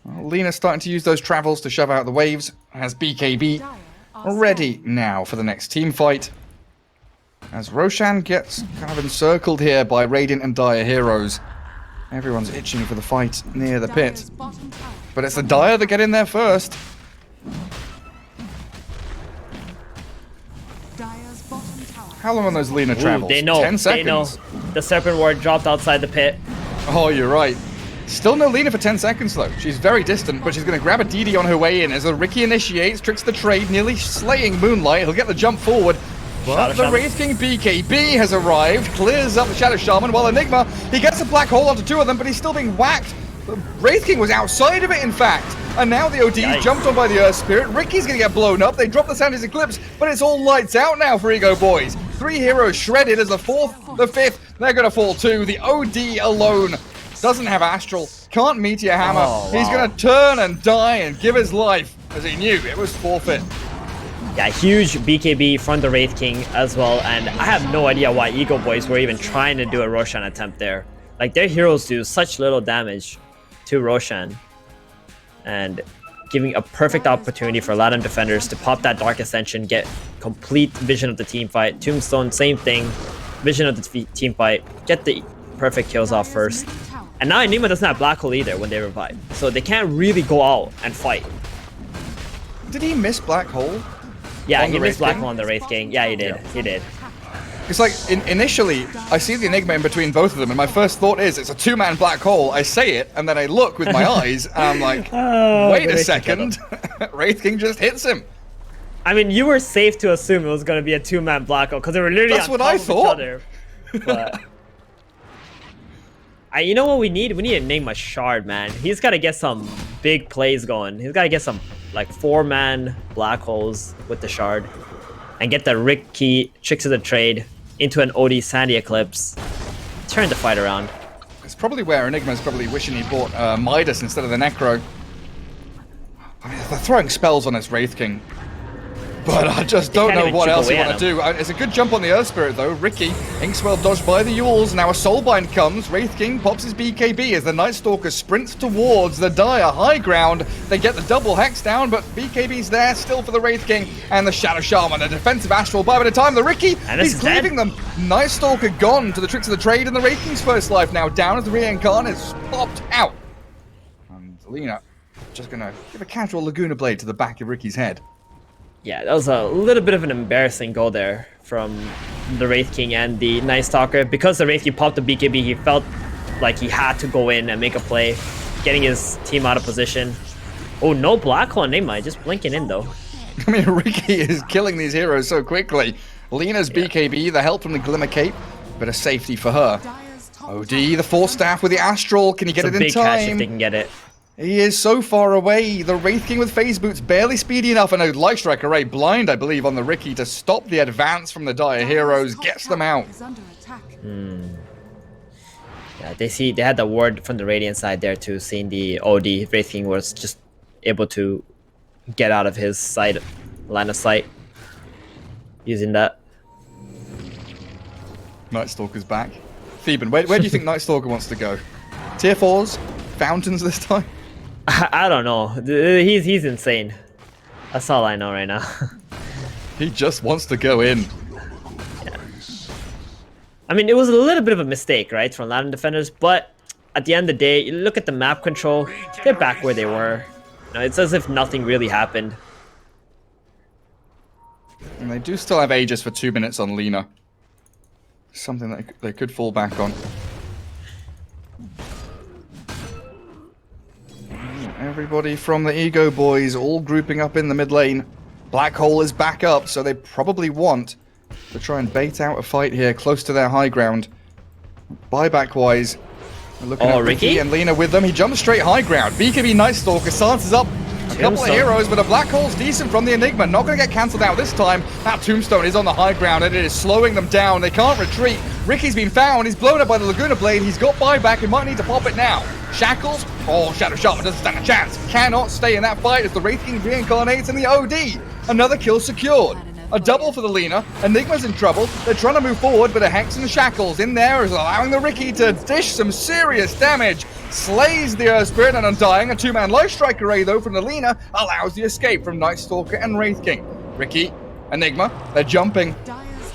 Well, Lena's starting to use those travels to shove out the waves. Has BKB ready now for the next team fight. As Roshan gets kind of encircled here by Radiant and Dire heroes. Everyone's itching for the fight near the pit. But it's the Dire that get in there first. How long on those Lena travels? They know. 10 seconds. They know. The Serpent Ward dropped outside the pit. Oh, you're right. Still no Lena for 10 seconds, though. She's very distant, but she's going to grab a DD on her way in as the Riki initiates, tricks the trade, nearly slaying Moonlight. He'll get the jump forward. But the Wraith King BKB has arrived, clears up the Shadow Shaman, while Enigma, he gets a Black Hole onto two of them, but he's still being whacked. The Wraith King was outside of it, in fact. And now the OD jumped on by the Earth Spirit. Riki's going to get blown up. They drop the Sandy's Eclipse, but it's all lights out now for EGOBOYS. 3 heroes shredded as the 4th, the 5th, they're going to fall too. The OD alone doesn't have Astral, can't Meteor Hammer. Oh, wow. He's going to turn and die and give his life, as he knew it was forfeit. Yeah, huge BKB from the Wraith King as well, and I have no idea why EGOBOYS were even trying to do a Roshan attempt there. Like, their heroes do such little damage to Roshan, and giving a perfect opportunity for Latam defenders to pop that Dark Ascension, get complete vision of the team fight. Tombstone, same thing, vision of the team fight, get the perfect kills off first. And now Enigma doesn't have Black Hole either when they revive, so they can't really go out and fight. Did he miss Black Hole? Yeah, he missed Black Hole on the Wraith King. Yeah, he did. He did. It's like, initially, I see the Enigma in between both of them, and my first thought is, it's a 2-man Black Hole. I say it, and then I look with my eyes, and I'm like, wait a second. Wraith King just hits him. I mean, you were safe to assume it was going to be a 2-man Black Hole, because they were literally That's on what top I of thought. Each other. But you know what we need? We need to name a Shard, man. He's got to get some big plays going. He's got to get some, like, 4-man Black Holes with the Shard. And get the Riki, Tricks of the Trade, into an OD Sandy Eclipse. Turn the fight around. It's probably where Enigma's probably wishing he bought Midas instead of the Necro. I mean, they're throwing spells on this Wraith King. But I just don't can't know even what chip else you away want at to do. It's a good jump on the Earth Spirit, though. Ricky, Inkswell dodged by the Yules. Now a Soulbind comes. Wraith King pops his BKB as the Night Stalker sprints towards the dire high ground. They get the double hex down, but BKB's there still for the Wraith King and the Shadow Shaman. A defensive Astral by the time the Ricky, he's cleaving them. Night Stalker gone to the tricks of the trade, and the Wraith King's first life now down as the Reincarnate's popped out. And Lina just gonna give a casual Laguna Blade to the back of Ricky's head. Yeah, that was a little bit of an embarrassing goal there from the Wraith King and the Night Stalker. Because the Wraith King popped the BKB, he felt like he had to go in and make a play, getting his team out of position. Oh, no Black Hole Enigma, just blinking in though. I mean, Ricky is killing these heroes so quickly. Lina's BKB, the help from the Glimmer Cape, bit of safety for her. OD, the Force Staff with the Astral, can he get It's it a in big catch if time? they can get it. He is so far away. The Wraith King with Phase Boots barely speedy enough, and a Light Strike Array blind, I believe, on the Ricky to stop the advance from the Dire Heroes, gets them out. Yeah, they had the ward from the Radiant side there too, seeing the OD. Wraith King was just able to get out of his sight, line of sight, using that. Night Stalker's back. Theban, where do you think Night Stalker wants to go? Tier 4s? Fountains this time? I don't know. He's insane. That's all I know right now. He just wants to go in. Yeah. I mean, it was a little bit of a mistake, right, from Latam defenders, but at the end of the day, you look at the map control, they're back where they were. You know, it's as if nothing really happened. And they do still have Aegis for 2 minutes on Lina. Something that they could fall back on. Everybody from the Ego Boys all grouping up in the mid lane. Black Hole is back up, so they probably want to try and bait out a fight here close to their high ground. Buyback-wise, we're looking at Ricky and Lina with them. He jumps straight high ground. BKB Night Stalker stances up a couple of heroes, but a Black Hole's decent from the Enigma. Not going to get cancelled out this time. That Tombstone is on the high ground, and it is slowing them down. They can't retreat. Ricky's been found. He's blown up by the Laguna Blade. He's got buyback. He might need to pop it now. Shackles? Oh, Shadow Shaman doesn't stand a chance. Cannot stay in that fight as the Wraith King reincarnates in the OD. Another kill secured. A double for the Lina. Enigma's in trouble. They're trying to move forward, but a Hex and Shackles in there is allowing the Ricky to dish some serious damage. Slays the Earth Spirit and Undying. A two-man Light Strike Array, though, from the Lina allows the escape from Night Stalker and Wraith King. Ricky, Enigma, they're jumping.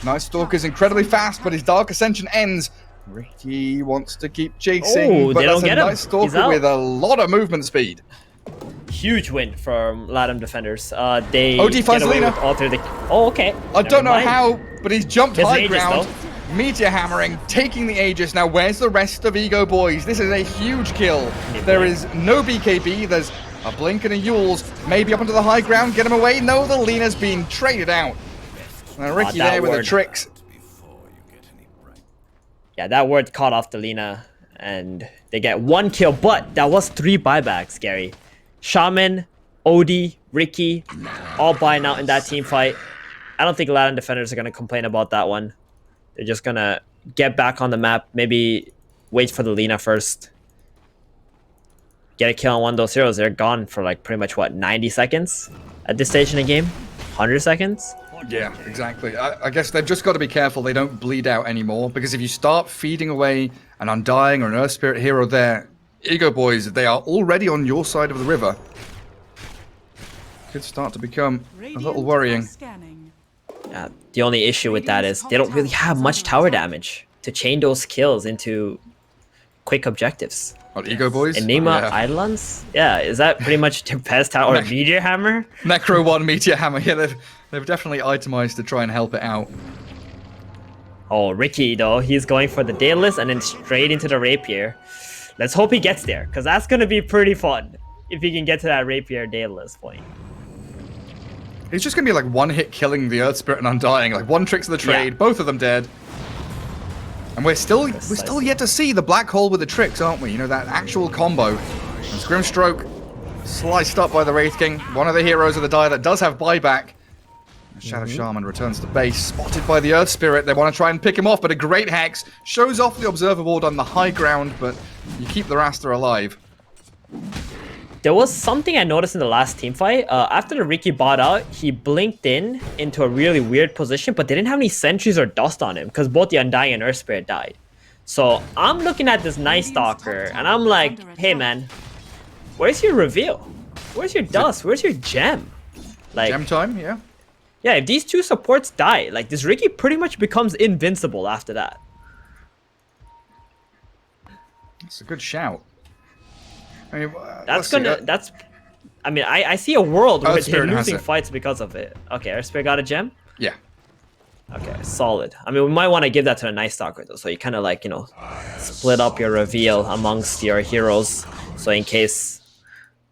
Night Stalker's incredibly fast, but his Dark Ascension ends. Ricky wants to keep chasing, but that's a Night Stalker with a lot of movement speed. Huge win from Latam defenders. They OD get finds away Lina. with alter the. Oh, okay. I don't know how, but he's jumped high Aegis, ground. though. Meteor hammering, taking the Aegis. Now, where's the rest of Ego Boys? This is a huge kill. There is no BKB. There's a Blink and a Yules. Maybe up onto the high ground, get him away. No, the Lina's been traded out. Now, Ricky there with the tricks. Yeah, that word caught off the Lina, and they get one kill, but that was 3 buybacks, Gary. Shaman, OD, Ricky, all buying out in that team fight. I don't think Latam defenders are going to complain about that one. They're just going to get back on the map, maybe wait for the Lina first. Get a kill on one of those heroes. They're gone for like pretty much, what, 90 seconds at this stage in the game? 100 seconds? Yeah, exactly. I guess they've just got to be careful they don't bleed out anymore, because if you start feeding away an Undying or an Earth Spirit hero there, Ego Boys, they are already on your side of the river. Could start to become a little worrying. The only issue with that is they don't really have much tower damage to chain those kills into quick objectives. What, Ego Boys? Enigma Eidolons? Yeah, is that pretty much their best tower? Or Meteor Hammer? Necro 1 Meteor Hammer. Yeah, they've definitely itemized to try and help it out. Oh, Ricky, though, he's going for the Daedalus and then straight into the Rapier. Let's hope he gets there, because that's going to be pretty fun if he can get to that Rapier Daedalus point. It's just going to be like one-hit killing the Earth Spirit and Undying, like one tricks of the trade, both of them dead. And we're still yet to see the Black Hole with the tricks, aren't we? You know, that actual combo. And Grimstroke sliced up by the Wraith King, one of the heroes of the Dire that does have buyback. Shadow Shaman returns to base, spotted by the Earth Spirit. They want to try and pick him off, but a great Hex shows off the Observer Ward on the high ground, but you keep the Rasta alive. there was something I noticed in the last team fight. After the Riki bought out, he blinked into a really weird position, but they didn't have any sentries or dust on him because both the Undying and Earth Spirit died. So I'm looking at this Night Stalker, and I'm like, hey man, where's your reveal? Where's your dust? Where's your gem? Like Gem time, yeah. Yeah, if these two supports die, like this Riki pretty much becomes invincible after that. It's a good shout. I mean, I mean, I see a world where they're Spirit has losing it. fights because of it. Okay, Earth Spirit got a gem? Yeah. Okay, solid. I mean, we might want to give that to the Night Stalker though, so you kind of like, you know, split up your reveal amongst your heroes. So in case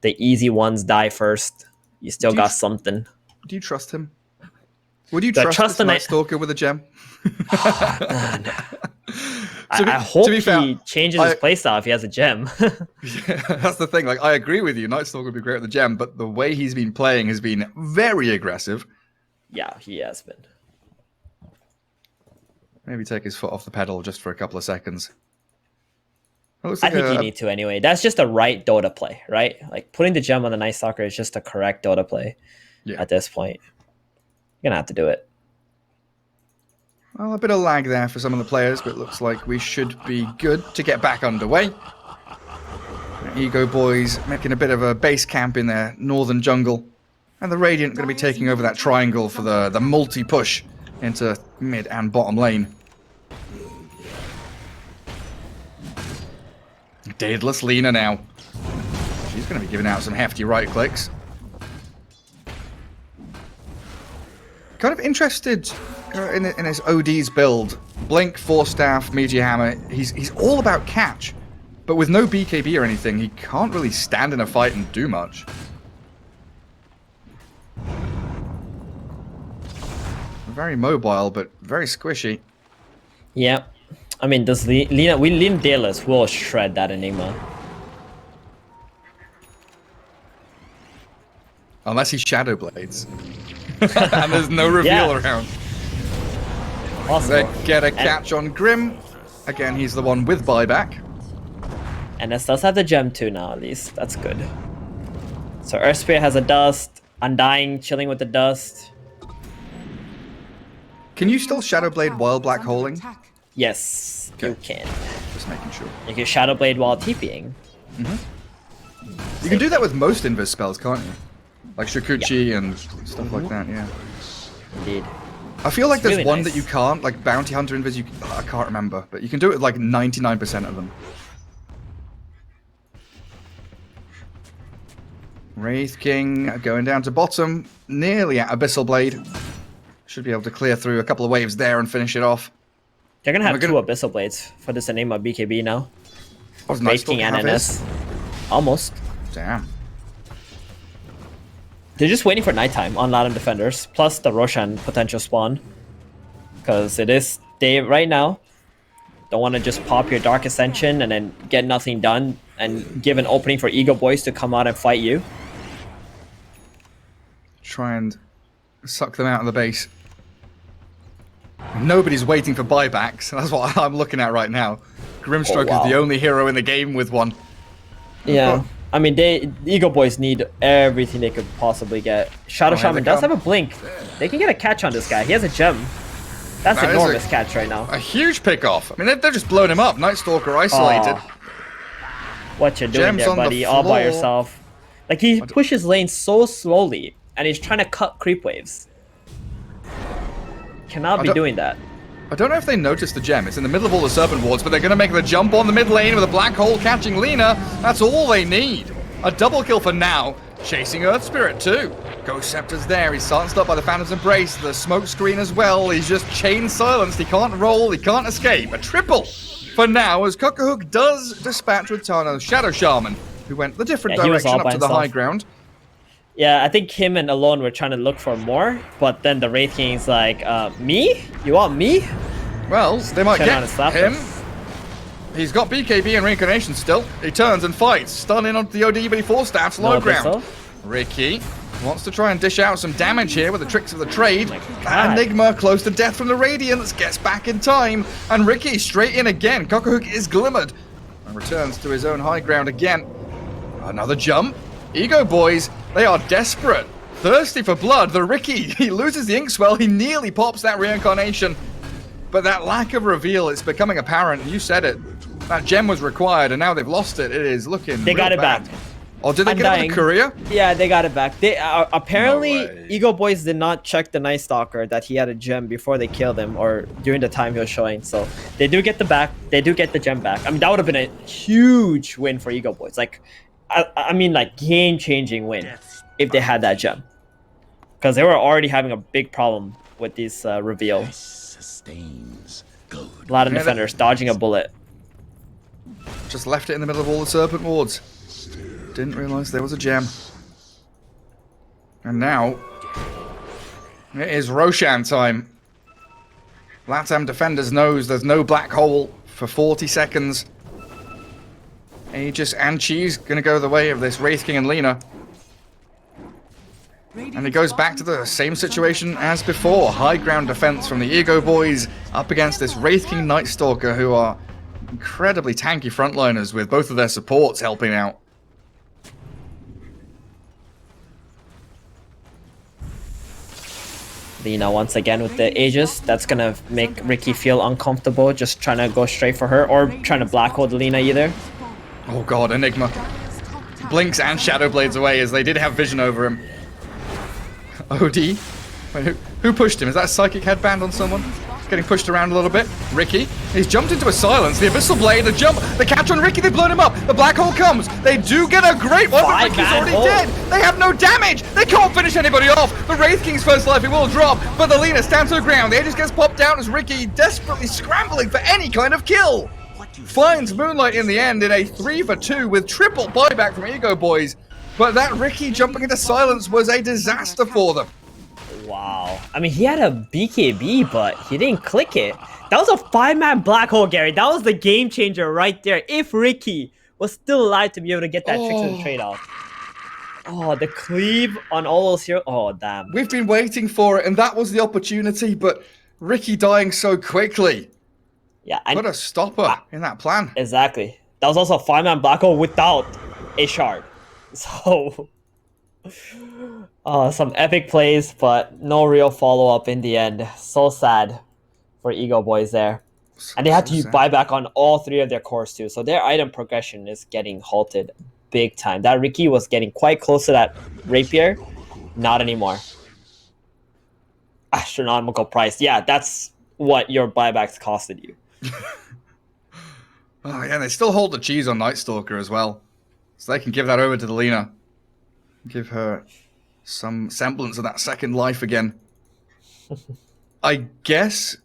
the easy ones die first, you still got something. Do you trust him? Would you Do I trust trust the the Night Night- Stalker with a gem? I hope be fair, he changes his playstyle if he has a gem. That's the thing. Like, I agree with you. Night Stalker would be great with the gem, but the way he's been playing has been very aggressive. Yeah, he has been. Maybe take his foot off the pedal just for a couple of seconds. It looks I like think you need to anyway. That's just the right Dota play, right? Like putting the gem on the Night Stalker is just the correct Dota play at this point. You're gonna have to do it. Well, a bit of lag there for some of the players, but it looks like we should be good to get back underway. EGOBOYS making a bit of a base camp in their northern jungle. And the Radiant going to be taking over that triangle for the multi-push into mid and bottom lane. Daedalus Lina now. She's going to be giving out some hefty right clicks. Kind of interested in his OD's build. Blink, Force Staff, Meteor Hammer. He's all about catch. But with no BKB or anything, he can't really stand in a fight and do much. Very mobile, but very squishy. Yeah. I mean, does Lina Daedalus will shred that Enigma. Unless he Shadow Blades. And there's no reveal around. Possible. They get a catch on Grim. Again, he's the one with buyback. And this does have the gem too now, at least. That's good. So Earth Spirit has a dust. Undying chilling with the dust. Can you still Shadow Blade while black holing? Yes, Okay. you can. Just making sure. You can Shadow Blade while TPing. You can do that with most invis spells, can't you? Like Shikuchi and stuff like that, yeah. Indeed. I feel like It's there's really one nice. that you can't, like Bounty Hunter invis, I can't remember, but you can do it with like 99% of them. Wraith King going down to bottom, nearly at Abyssal Blade. Should be able to clear through a couple of waves there and finish it off. They're gonna have We're two gonna- Abyssal Blades for this Enigma BKB now. Oh, Wraith King and NS. Almost. Damn. They're just waiting for nighttime on Latam defenders, plus the Roshan potential spawn. Because it is day right now. Don't want to just pop your Dark Ascension and then get nothing done and give an opening for EGOBOYS to come out and fight you. Try and suck them out of the base. Nobody's waiting for buybacks. That's what I'm looking at right now. Grimstroke is the only hero in the game with one. Yeah. I mean, EGOBOYS need everything they could possibly get. Shadow here Shaman they does come. have a blink. They can get a catch on this guy. He has a gem. That's That is enormous catch right now. A huge pick off. I mean, they've just blown him up. Night Stalker isolated. What you're doing Gems there, on the buddy, all by floor. yourself. Like, he pushes lane so slowly, and he's trying to cut creep waves. Cannot be don't- doing that. I don't know if they noticed the gem. It's in the middle of all the Serpent Wards, but they're going to make the jump on the mid lane with a Black Hole catching Lina. That's all they need. A double kill for now. Chasing Earth Spirit too. Ghost Scepter's there. He's silenced up by the Phantom's Embrace. The smoke screen as well. He's just chain silenced. He can't roll. He can't escape. A triple for now as Cockahhook does dispatch with Tano's Shadow Shaman, who went the different Yeah, he was direction all up by to the high himself. ground. Yeah, I think him and Alone were trying to look for more, but then the Wraith King's like, me? You want me? Well, they might Turn get around and slap him. him. He's got BKB and Reincarnation still. He turns and fights. Stun in onto the OD, but he force staffs low No ground. Abyssal. Ricky wants to try and dish out some damage here with the tricks of the trade. God. Enigma close to death from the Radiance gets back in time. And Ricky straight in again. Cockahhook is glimmered. And returns to his own high ground again. Another jump. EGOBOYS, they are desperate, thirsty for blood. The Ricky, he loses the Inkswell, he nearly pops that reincarnation. But that lack of reveal, it's becoming apparent. You said it. That gem was required, and now they've lost it. It is looking They got it bad. back. Oh, did they get it with the courier? Yeah, they got it back. They apparently No way. EGOBOYS did not check the Night Stalker that he had a gem before they killed him or during the time he was showing. So they do get the back. They do get the gem back. I mean, that would have been a huge win for EGOBOYS. Like, I mean, like game-changing win if they had that gem, because they were already having a big problem with these reveal. Latam defenders dodging a bullet. Just left it in the middle of all the Serpent Wards. Didn't realize there was a gem. And now, it is Roshan time. Latam defenders knows there's no black hole for 40 seconds. Aegis and Cheese gonna go the way of this Wraith King and Lina. And it goes back to the same situation as before. High ground defense from the EGOBOYS up against this Wraith King Night Stalker, who are incredibly tanky frontliners with both of their supports helping out. Lina once again with the Aegis. That's gonna make Ricky feel uncomfortable, just trying to go straight for her or trying to black hold Lina either. Oh god, Enigma blinks and Shadow Blades away as they did have vision over him. OD? Wait, who pushed him? Is that a psychic headband on someone? He's getting pushed around a little bit. Ricky, he's jumped into a silence. The Abyssal Blade, the jump, the catch on Ricky, they've blown him up. The black hole comes. They do get a great one, but Ricky's already dead. They have no damage. They can't finish anybody off. The Wraith King's first life, it will drop, but the Lina stands to the ground. The Aegis gets popped down as Ricky desperately scrambling for any kind of kill. Finds Moonlight in the end in a 3-for-2 with triple buyback from EGOBOYS. But that Ricky jumping into silence was a disaster for them. Wow. I mean, he had a BKB, but he didn't click it. That was a 5-man black hole, Gary. That was the game changer right there. If Ricky was still alive to be able to get that trick to the trade off. Oh, the cleave on all those heroes. Oh, damn. We've been waiting for it, and that was the opportunity, but Ricky dying so quickly. Yeah, and put a stopper in that plan. Exactly. That was also a 5-man black hole without a shard. So, some epic plays, but no real follow-up in the end. So sad for EGOBOYS there. And they had to buy back on all 3 of their cores too. So their item progression is getting halted big time. That Ricky was getting quite close to that rapier. Not anymore. Astronomical price. Yeah, that's what your buybacks costed you. Oh yeah, they still hold the cheese on Night Stalker as well. So they can give that over to the Lina. Give her some semblance of that second life again. I guess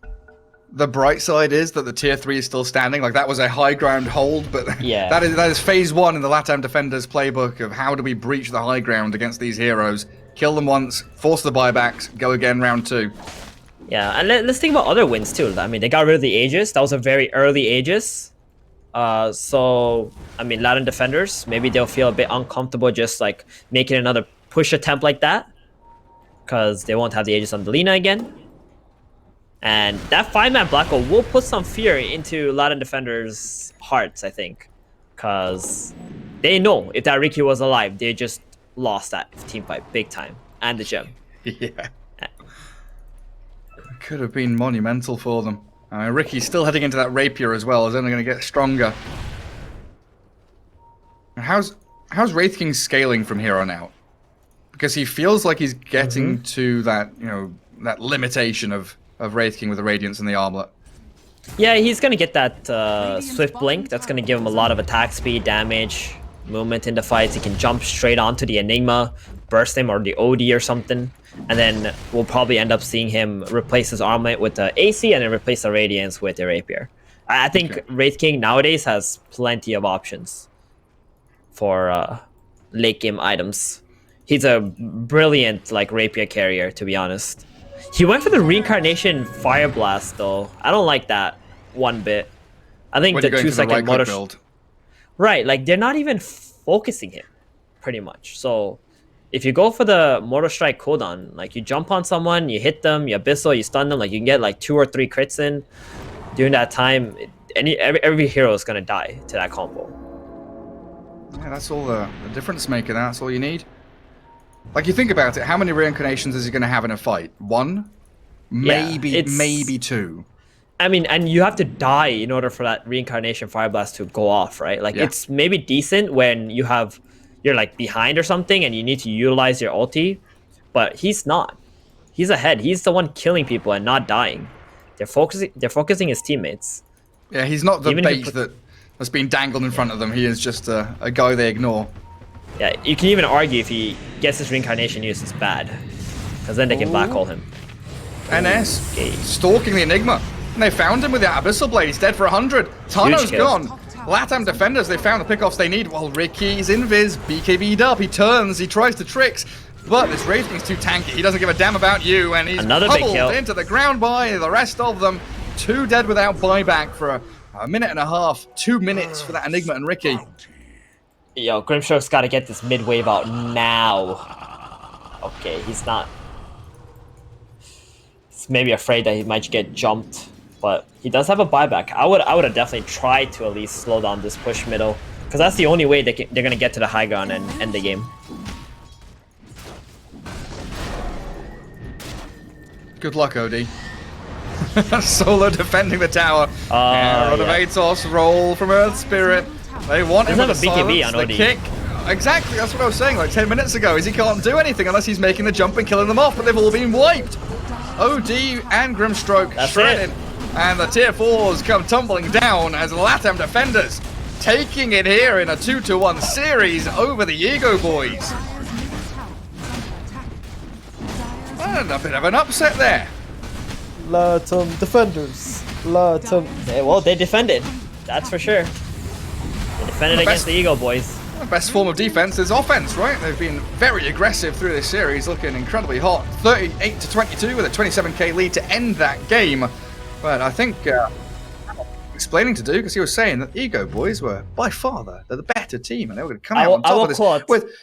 the bright side is that the tier 3 is still standing. Like, that was a high ground hold, but yeah, that is phase 1 in the Latam Defenders playbook of how do we breach the high ground against these heroes. Kill them once, force the buybacks, go again round 2. Yeah, and let's think about other wins too. I mean, they got rid of the Aegis. That was a very early Aegis. So, I mean, Latin defenders, maybe they'll feel a bit uncomfortable just like making another push attempt like that, because they won't have the Aegis on the Lina again. And that 5-man black hole will put some fear into Latin defenders' hearts, I think, because they know if that Ricky was alive, they just lost that team fight big time, and the gem. Yeah. It could have been monumental for them. Ricky's still heading into that rapier as well. Is only going to get stronger. And how's Wraith King scaling from here on out? Because he feels like he's getting to that, you know, that limitation of Wraith King with the Radiance and the armlet. Yeah, he's going to get that Swift Blink. That's going to give him a lot of attack speed, damage, movement in the fights. He can jump straight onto the Enigma, burst him, or the OD or something. And then we'll probably end up seeing him replace his armlet with the AC and then replace the Radiance with the Rapier. I think Wraith King nowadays has plenty of options for late game items. He's a brilliant like Rapier carrier, to be honest. He went for the Reincarnation Fire Blast though. I don't like that one bit. I think the 2-second motor build. Right, like they're not even focusing him, pretty much. So if you go for the Mortal Strike cooldown, like you jump on someone, you hit them, you Abyssal, you stun them, like you can get like 2 or 3 crits in. During that time, every hero is gonna die to that combo. Yeah, that's all the difference maker. That's all you need. Like, you think about it, how many reincarnations is he going to have in a fight? One? Maybe two. I mean, and you have to die in order for that reincarnation fire blast to go off, right? Like, it's maybe decent when you're like behind or something and you need to utilize your ulti, but he's not. He's ahead. He's the one killing people and not dying. They're focusing his teammates. Yeah, he's not the bait that's been dangled in front of them. He is just a guy they ignore. Yeah, you can even argue if he gets his reincarnation use, it's bad, because then they can black hole him. NS stalking the Enigma. And they found him with the Abyssal Blade. He's dead for 100. Tano's gone. Latam defenders, they found the pickoffs they need. Well, Ricky's invis, BKB'd up. He turns, he tries to tricks. But this Wraith King's too tanky. He doesn't give a damn about you. And he's pummeled into the ground by the rest of them. 2 dead without buyback for a minute and a half. 2 minutes for that Enigma and Ricky. Yo, Grimstroke's got to get this mid wave out now. Okay, he's not. He's maybe afraid that he might get jumped. But he does have a buyback. I would have definitely tried to at least slow down this push middle, because that's the only way they're going to get to the high ground and end the game. Good luck, OD. Solo defending the tower. Rod of Atos, roll from Earth Spirit. They want him with the BKB on OD. Kick. Exactly, that's what I was saying like 10 minutes ago, is he can't do anything unless he's making the jump and killing them off, but they've all been wiped. OD and Grimstroke shredded. And the tier 4s come tumbling down as Latam defenders taking it here in a 2-1 series over the EGOBOYS. And a bit of an upset there. Latam defenders. Latam. Well, they defended. That's for sure. They defended against the EGOBOYS. The best form of defense is offense, right? They've been very aggressive through this series, looking incredibly hot. 38-22 with a 27k lead to end that game. But I think explaining to do, because he was saying that EGOBOYS were by far they're the better team, and they were going to come out on top of this with